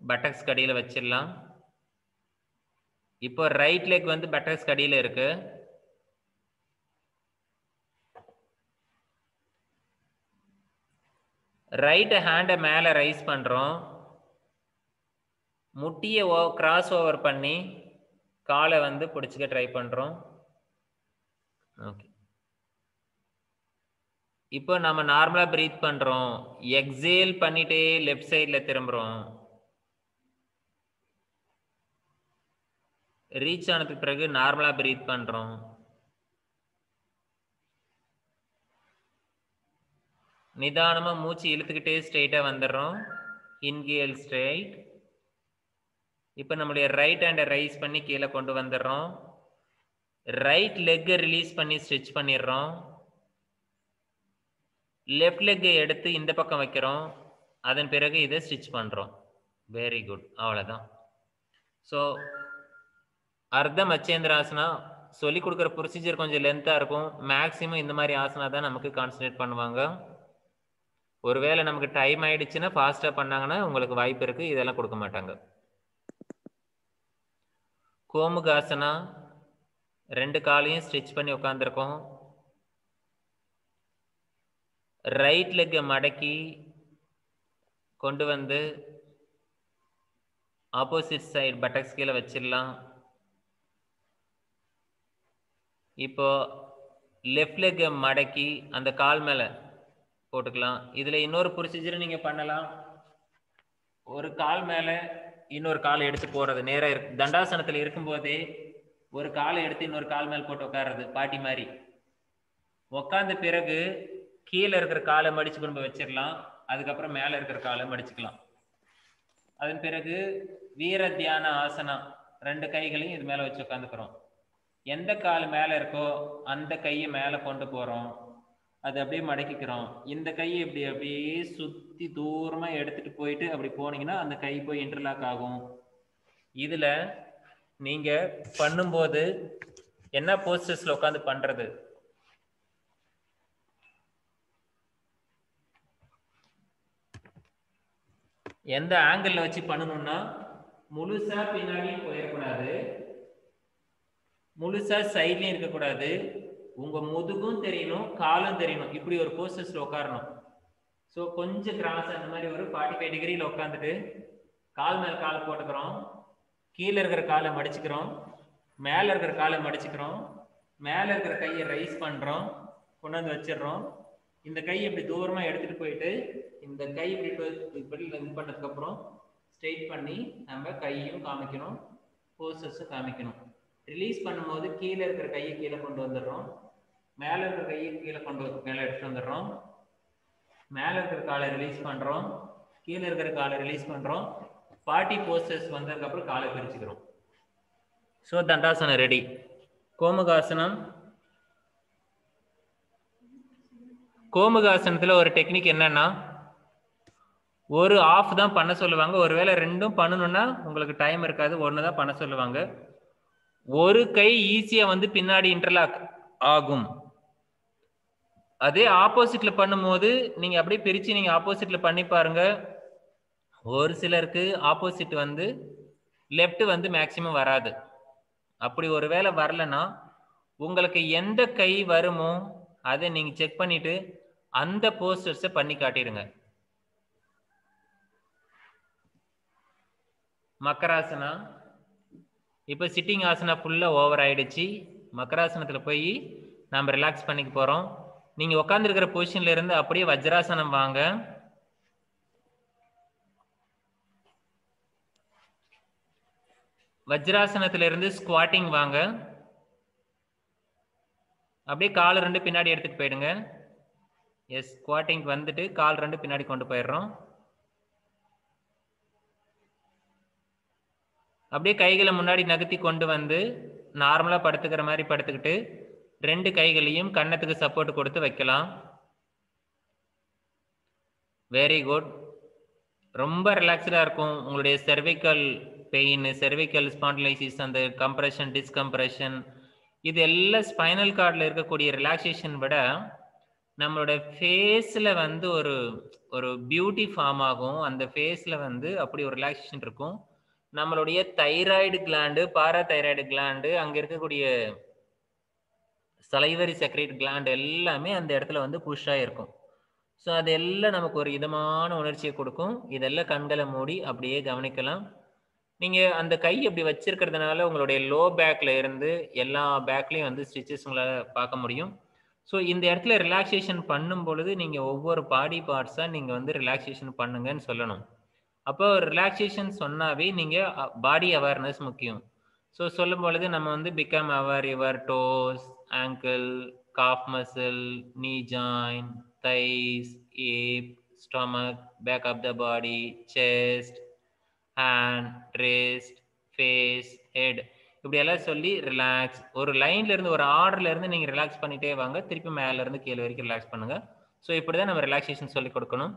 Speaker 1: பட்டக்ஸ் கடியில் வச்சிடலாம். இப்போ ரைட் லெக் வந்து பட்டக்ஸ் கடியில் இருக்கு. ரைட் ஹேண்டை மேலே ரைஸ் பண்ணுறோம். முட்டியை கிராஸ் ஓவர் பண்ணி காலை வந்து பிடிச்சிக்க ட்ரை பண்ணுறோம். ஓகே, இப்போ நம்ம நார்மலாக ப்ரீத் பண்ணுறோம். எக்ஸேல் பண்ணிட்டே லெஃப்ட் சைடில் திரும்புகிறோம். ரீச் ஆனதுக்கு பிறகு நார்மலாக ப்ரீத் பண்ணுறோம். நிதானமாக மூச்சு இழுத்துக்கிட்டே ஸ்ட்ரெயிட்டாக வந்துடுறோம். Inhale straight. இப்போ நம்மளுடைய ரைட் ஹேண்டை ரைஸ் பண்ணி கீழே கொண்டு வந்துடுறோம். ரைட் லெக்கை ரிலீஸ் பண்ணி ஸ்ட்ரெச் பண்ணிடுறோம். லெஃப்ட் லெக்கை எடுத்து இந்த பக்கம் வைக்கிறோம். அதன் பிறகு இதை ஸ்டிச் பண்ணுறோம். வெரி குட், அவ்வளோதான். ஸோ அர்த்த மச்சேந்திராசனா சொல்லி கொடுக்குற ப்ரொசீஜர் கொஞ்சம் லென்த்தாக இருக்கும். மேக்ஸிமம் இந்த மாதிரி ஆசனா தான் நமக்கு கான்சன்ட்ரேட் பண்ணுவாங்க. ஒருவேளை நமக்கு டைம் ஆயிடுச்சுன்னா ஃபாஸ்ட்டாக பண்ணாங்கன்னா உங்களுக்கு வாய்ப்பு இருக்குது, இதெல்லாம் கொடுக்க மாட்டாங்க. கோமுகாசனா ரெண்டு காலையும் ஸ்ட்ரெச் பண்ணி உட்காந்துருக்கோம். ரைட் லெக்கை மடக்கி கொண்டு வந்து ஆப்போசிட் சைடு பட்டக்ஸ் கீழே வச்சிடலாம். இப்போ லெஃப்ட் லெக்கை மடக்கி அந்த கால் மேலே போட்டுக்கலாம். இதில் இன்னொரு ப்ரொசீஜரை நீங்கள் பண்ணலாம். ஒரு கால் மேலே இன்னொரு காலை எடுத்து போடுறது நேராக இருக்கு. தண்டாசனத்தில் இருக்கும்போதே ஒரு காலை எடுத்து இன்னொரு கால் மேலே போட்டு உட்கார்றது பாட்டி மாதிரி. உட்காந்த பிறகு கீழே இருக்கிற காலை மடிச்சு கொண்டு போய் வச்சிடலாம். அதுக்கப்புறம் மேலே இருக்கிற காலை மடிச்சுக்கலாம். அதன் பிறகு வீர தியான ஆசனா ரெண்டு கைகளையும் இது மேலே வச்சு உட்காந்துக்கிறோம். எந்த கால் மேலே இருக்கோ அந்த கையை மேலே கொண்டு போகிறோம். அது அப்படியே மடக்கிக்கிறோம். இந்த கையை இப்படி அப்படியே சுற்றி தூரமாக எடுத்துகிட்டு போயிட்டு அப்படி போனீங்கன்னா அந்த கை போய் இன்டர்லாக் ஆகும். இதில் நீங்கள் பண்ணும்போது என்ன போஸ்டர்ஸில் உட்காந்து பண்ணுறது, எந்த ஆங்கிளில் வச்சு பண்ணணும்னா முழுசாக பின்னாடியும் போயிடக்கூடாது, முழுசாக சைட்லையும் இருக்கக்கூடாது. உங்கள் முதுகும் தெரியணும், காலும் தெரியணும். இப்படி ஒரு போஸ்டர்ஸில் உட்காரணும். ஸோ கொஞ்சம் கிராஸ் அந்த மாதிரி ஒரு 45 டிகிரியில் உட்காந்துட்டு கால் மேலே கால் போட்டுக்கிறோம். கீழே இருக்கிற காலை மடிச்சுக்கிறோம், மேலே இருக்கிற காலை மடிச்சுக்கிறோம். மேலே இருக்கிற கையை ரைஸ் பண்ணுறோம், கொண்டாந்து வச்சிடுறோம். இந்த கையை இப்படி தூரமாக எடுத்துகிட்டு போயிட்டு இந்த கை இப்படி இது பண்ணதுக்கப்புறம் ஸ்ட்ரெயிட் பண்ணி நம்ம கையும் காமிக்கணும், போஸ்டர்ஸும் காமிக்கணும். ரிலீஸ் பண்ணும்போது கீழே இருக்கிற கையை கீழே கொண்டு வந்துடுறோம், மேலே இருக்கிற கையை கீழே மேலே எடுத்துகிட்டு வந்துடுறோம். மேலே இருக்கிற காலை ரிலீஸ் பண்ணுறோம், கீழே இருக்கிற காலை ரிலீஸ் பண்ணுறோம். 40 போஸ்டர்ஸ் வந்ததுக்கப்புறம் காலை பிரிச்சுக்கிறோம். So தண்டாசனம் ready. கோமுகாசனம். கோமுகாசனத்தில் ஒரு டெக்னிக் என்னன்னா, ஒரு ஆஃப் தான் பண்ண சொல்லுவாங்க. ஒருவேளை ரெண்டும் பண்ணணும்னா உங்களுக்கு டைம் இருக்காது, ஒன்று தான் பண்ண சொல்லுவாங்க. ஒரு கை ஈஸியாக வந்து பின்னாடி இன்டர்லாக் ஆகும். அதே ஆப்போசிட்ல பண்ணும்போது நீங்க அப்படியே பிரிச்சு நீங்க ஆப்போசிட்ல பண்ணி பாருங்க. ஒரு சிலருக்கு ஆப்போசிட் வந்து லெஃப்ட் வந்து மேக்சிமம் வராது. அப்படி ஒரு வேளை வரலன்னா உங்களுக்கு எந்த கை வருமோ அதை நீங்க செக் பண்ணிட்டு அந்த போஸ்டர்ஸை பண்ணி காட்டிடுங்க. மக்கராசனா. இப்போ சிட்டிங் ஆசனா ஃபுல்லாக ஓவர் ஆயிடுச்சு. மக்கராசனத்தில் போய் நம்ம ரிலாக்ஸ் பண்ணிக்க போகிறோம். நீங்கள் உட்காந்துருக்கிற பொசிஷன்ல இருந்து அப்படியே வஜ்ராசனம் வாங்க. வஜ்ராசனத்துல இருந்து ஸ்குவாட்டிங் வாங்க. அப்படியே கால் 2 பின்னாடி எடுத்துட்டு போயிடுங்க. எஸ், ஸ்குவாட்டிங் வந்துட்டு கால் 2 பின்னாடி கொண்டு போயிடுறோம். அப்படியே கைகளை முன்னாடி நகர்த்தி கொண்டு வந்து நார்மலா படுத்துக்கிற மாதிரி படுத்துக்கிட்டு 2 கைகளையும் கன்னத்துக்கு சப்போர்ட் கொடுத்து வைக்கலாம். Very good. ரொம்ப ரிலாக்ஸ்டா இருக்கும். உங்களுடைய செர்விக்கல் பெயின், செர்விக்கல் ஸ்பாண்டிலைசிஸ், அந்த கம்ப்ரெஷன், டிஸ்கம்ப்ரெஷன், இது எல்லாம் ஸ்பைனல் கார்டில் இருக்கக்கூடிய ரிலாக்ஸேஷன் விட நம்மளோட ஃபேஸில் வந்து ஒரு ஒரு பியூட்டி ஃபார்ம் ஆகும். அந்த ஃபேஸில் வந்து அப்படி ஒரு ரிலாக்ஸேஷன் இருக்கும். நம்மளுடைய தைராய்டு கிளாண்டு, பாராதைராய்டு கிளாண்டு, அங்கே இருக்கக்கூடிய சலைவரி செக்ரேட் கிளாண்ட் எல்லாமே அந்த இடத்துல வந்து புஷ் ஆகிருக்கும். ஸோ அதெல்லாம் நமக்கு ஒரு இதமான உணர்ச்சியை கொடுக்கும். இதெல்லாம் கண்களை மூடி அப்படியே கவனிக்கலாம். நீங்கள் அந்த கை அப்படி வச்சிருக்கிறதுனால உங்களுடைய லோ பேக்கில் இருந்து எல்லா பேக்லேயும் வந்து ஸ்டிச்சஸ் உங்களால் பார்க்க முடியும். ஸோ இந்த இடத்துல ரிலாக்ஸேஷன் பண்ணும் பொழுது நீங்கள் ஒவ்வொரு பாடி பார்ட்ஸாக நீங்கள் வந்து ரிலாக்ஸேஷன் பண்ணுங்கன்னு சொல்லணும். அப்போ ரிலாக்ஸேஷன் சொன்னாவே நீங்கள் பாடி அவேர்னஸ் முக்கியம். ஸோ சொல்லும் பொழுது நம்ம வந்து பிகம் அவர் your toes, ankle, calf muscle, knee joint, thighs, hip, stomach, back of the body, chest, hand, wrist, face, head, இப்படி எல்லாம் சொல்லி ரிலாக்ஸ். ஒரு லைன்ல இருந்து ஒரு ஆர்டர்ல இருந்து நீங்க ரிலாக்ஸ் பண்ணிட்டே வாங்க. திருப்பி மேல இருந்து கீழே வரைக்கும் ரிலாக்ஸ் பண்ணுங்க. ஸோ இப்படிதான் நம்ம ரிலாக்ஸேஷன் சொல்லி கொடுக்கணும்.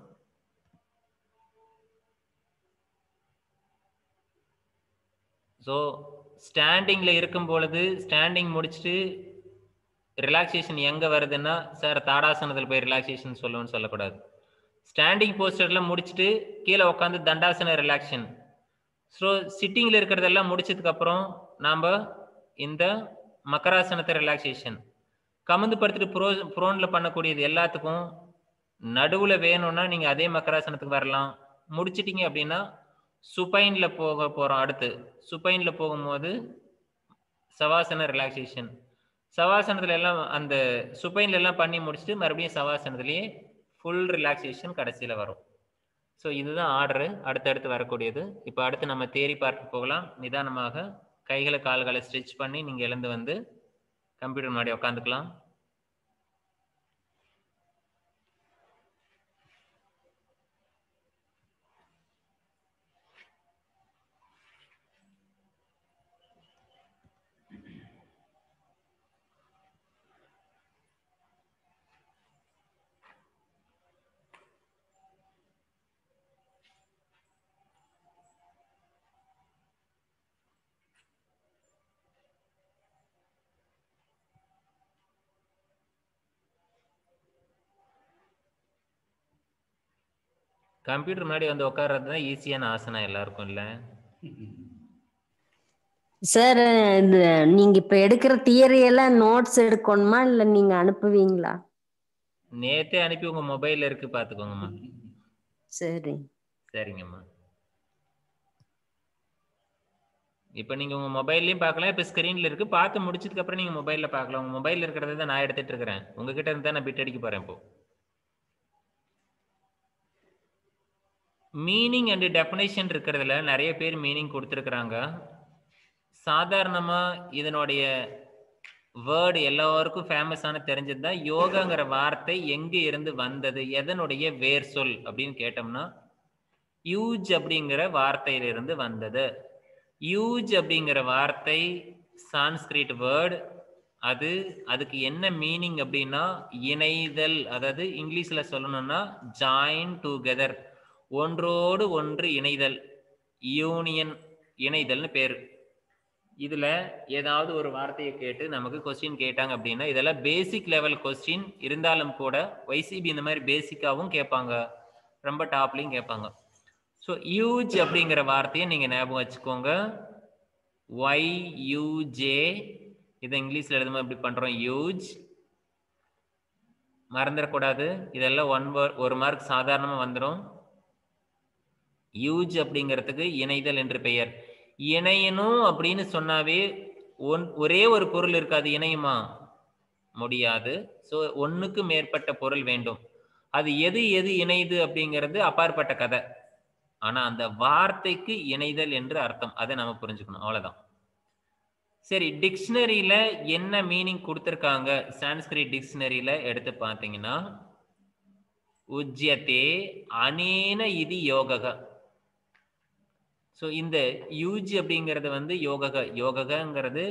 Speaker 1: ஸோ ஸ்டாண்டிங்ல இருக்கும் பொழுது ஸ்டாண்டிங் முடிச்சுட்டு ரிலாக்ஸேஷன் எங்கே வருதுன்னா, சார் தாடாசனத்தில் போய் ரிலாக்ஸேஷன் சொல்லுவோன்னு சொல்லக்கூடாது. ஸ்டாண்டிங் போஸ்டர்ல முடிச்சுட்டு கீழே உட்காந்து தண்டாசன ரிலாக்ஷன். ஸோ சிட்டிங்கில் இருக்கிறதெல்லாம் முடிச்சதுக்கப்புறம் நாம் இந்த மக்கராசனத்தை ரிலாக்ஸேஷன். கமுந்து படுத்துட்டு ப்ரோனில் பண்ணக்கூடியது எல்லாத்துக்கும் நடுவில் வேணும்னா நீங்கள் அதே மக்கராசனத்துக்கு வரலாம். முடிச்சிட்டிங்க அப்படின்னா சுப்பைனில் போக போகிறோம். அடுத்து சுப்பைனில் போகும்போது சவாசன ரிலாக்ஸேஷன். சவாசனத்துல எல்லாம் அந்த சுப்பைன்ல எல்லாம் பண்ணி முடிச்சுட்டு மறுபடியும் சவாசனத்திலேயே ஃபுல் ரிலாக்ஸேஷன் கடைசியில் வரும். ஸோ இதுதான் ஆர்டரு அடுத்தடுத்து வரக்கூடியது. இப்போ அடுத்து நம்ம தியரி பார்க்க போகலாம். நிதானமாக கைகளை கால்களை ஸ்ட்ரெச் பண்ணி நீங்கள் எழுந்து வந்து கம்ப்யூட்டர் முன்னாடி உட்காந்துக்கலாம். கம்ப்யூட்டர் முன்னாடி வந்து உட்கார்றது தான் ஈஸியான ஆசனம் எல்லாருக்கும் இல்ல
Speaker 6: சார்? இது நீங்க இப்ப எடுக்கிற தியரி எல்லாம் நோட்ஸ் எடுக்கணுமா இல்ல நீங்க அனுப்புவீங்களா?
Speaker 1: நேத்தே அனுப்பி உங்க மொபைல்ல இருக்கு, பாத்துக்கோங்கம்மா.
Speaker 6: சரி
Speaker 1: சரிங்கம்மா. இப்ப நீங்க உங்க மொபைல்லயும் பார்க்கலாம், இப்ப ஸ்கிரீன்ல இருக்கு. பார்த்து முடிச்சதுக்கு அப்புறம் நீங்க மொபைல்ல பார்க்கலாம். உங்க மொபைல்ல இருக்கிறத தான் நான் எடுத்துட்டு இருக்கிறேன். உங்ககிட்ட இருந்தா நான் பிட் அடிக்க போறேன். இப்போ மீனிங் அண்ட் டெஃபினேஷன் இருக்கிறதுல நிறைய பேர் மீனிங் கொடுத்துருக்குறாங்க. சாதாரணமா இதனுடைய வேர்டு எல்லாருக்கும் ஃபேமஸான தெரிஞ்சது தான். யோகாங்கிற வார்த்தை எங்க இருந்து வந்தது, எதனுடைய வேர் சொல் அப்படின்னு கேட்டோம்னா யூஜ் அப்படிங்கிற வார்த்தையிலிருந்து வந்தது. யூஜ் அப்படிங்கிற வார்த்தை சான்ஸ்கிரிட் வேர்டு. அதுக்கு என்ன மீனிங் அப்படின்னா இணைதல். அதாவது இங்கிலீஷ்ல சொல்லணும்னா ஜாயின் டுகெதர், ஒன்றோடு ஒன்று இணைதல், யூனியன், இணைதல்னு பேரு. இதுல ஏதாவது ஒரு வார்த்தையை கேட்டு நமக்கு கொஸ்டின் கேட்டாங்க அப்படின்னா இதெல்லாம் பேசிக் லெவல் கொஸ்டின் இருந்தாலும் கூட YCB இந்த மாதிரி பேசிக்காவும் கேட்பாங்க, ரொம்ப டாப்லையும் கேட்பாங்க. ஸோ யூஜ் அப்படிங்கிற வார்த்தையை நீங்க ஞாபகம் வச்சுக்கோங்க. YUJ, இதை இங்கிலீஷ்ல எழுதும்போது எப்படி பண்றோம், யூஜ். மறந்துடக்கூடாது, இதெல்லாம் ஒரு மார்க் சாதாரணமா வந்துடும். யூஜ் அப்படிங்கிறதுக்கு இணைதல் என்று பெயர். இணையணும் அப்படின்னு சொன்னாவே ஒரே ஒரு பொருள் இருக்காது, இணையுமா? முடியாது. ஸோ ஒன்னுக்கு மேற்பட்ட பொருள் வேண்டும். அது எது எது இணையுது அப்படிங்கிறது அப்பாற்பட்ட கதை. ஆனா அந்த வார்த்தைக்கு இணைதல் என்று அர்த்தம். அதை நம்ம புரிஞ்சுக்கணும். அவ்வளவுதான். சரி, டிக்ஷனரியில என்ன மீனிங் கொடுத்திருக்காங்க? சான்ஸ்கிரிட் டிக்ஷனரியில எடுத்து பார்த்தீங்கன்னா, உஜ்யதே அனேன இது யோகக. ஸோ இந்த யூஜ் அப்படிங்கிறது வந்து யோககங்கிறது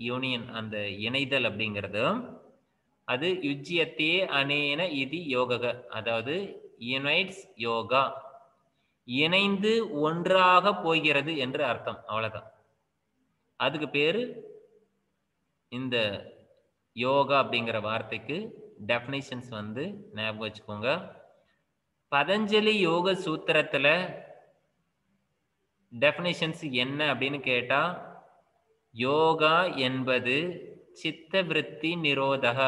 Speaker 1: யூனியன், அந்த இணைதல் அப்படிங்கிறது. அது யுஜ்யத்தே அனேன இது யோகக, அதாவது யுனைட்ஸ் யோகா, இணைந்து ஒன்றாக போகிறது என்று அர்த்தம். அவ்வளவுதான். அதுக்கு பேரு இந்த யோகா அப்படிங்கிற வார்த்தைக்கு டெஃபினிஷன்ஸ் வந்து ஞாபகம் வச்சுக்கோங்க. பதஞ்சலி யோக சூத்திரத்துல டெஃபினிஷன்ஸ் என்ன அப்படின்னு கேட்டா, யோகா என்பது சித்த விருத்தி நிரோதக.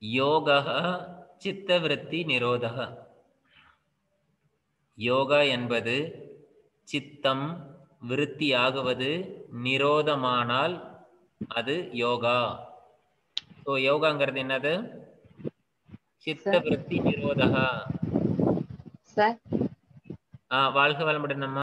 Speaker 1: யோகா சித்த விருத்தி நிரோதக. யோகா என்பது சித்தம் விருத்தியாகுவது நிரோதமானால் அது யோகா. ஸோ யோகாங்கிறது என்னது? சித்த விருத்தி நிரோதகா.
Speaker 7: சார்
Speaker 1: வாழ்க வளமுடன் அம்மா.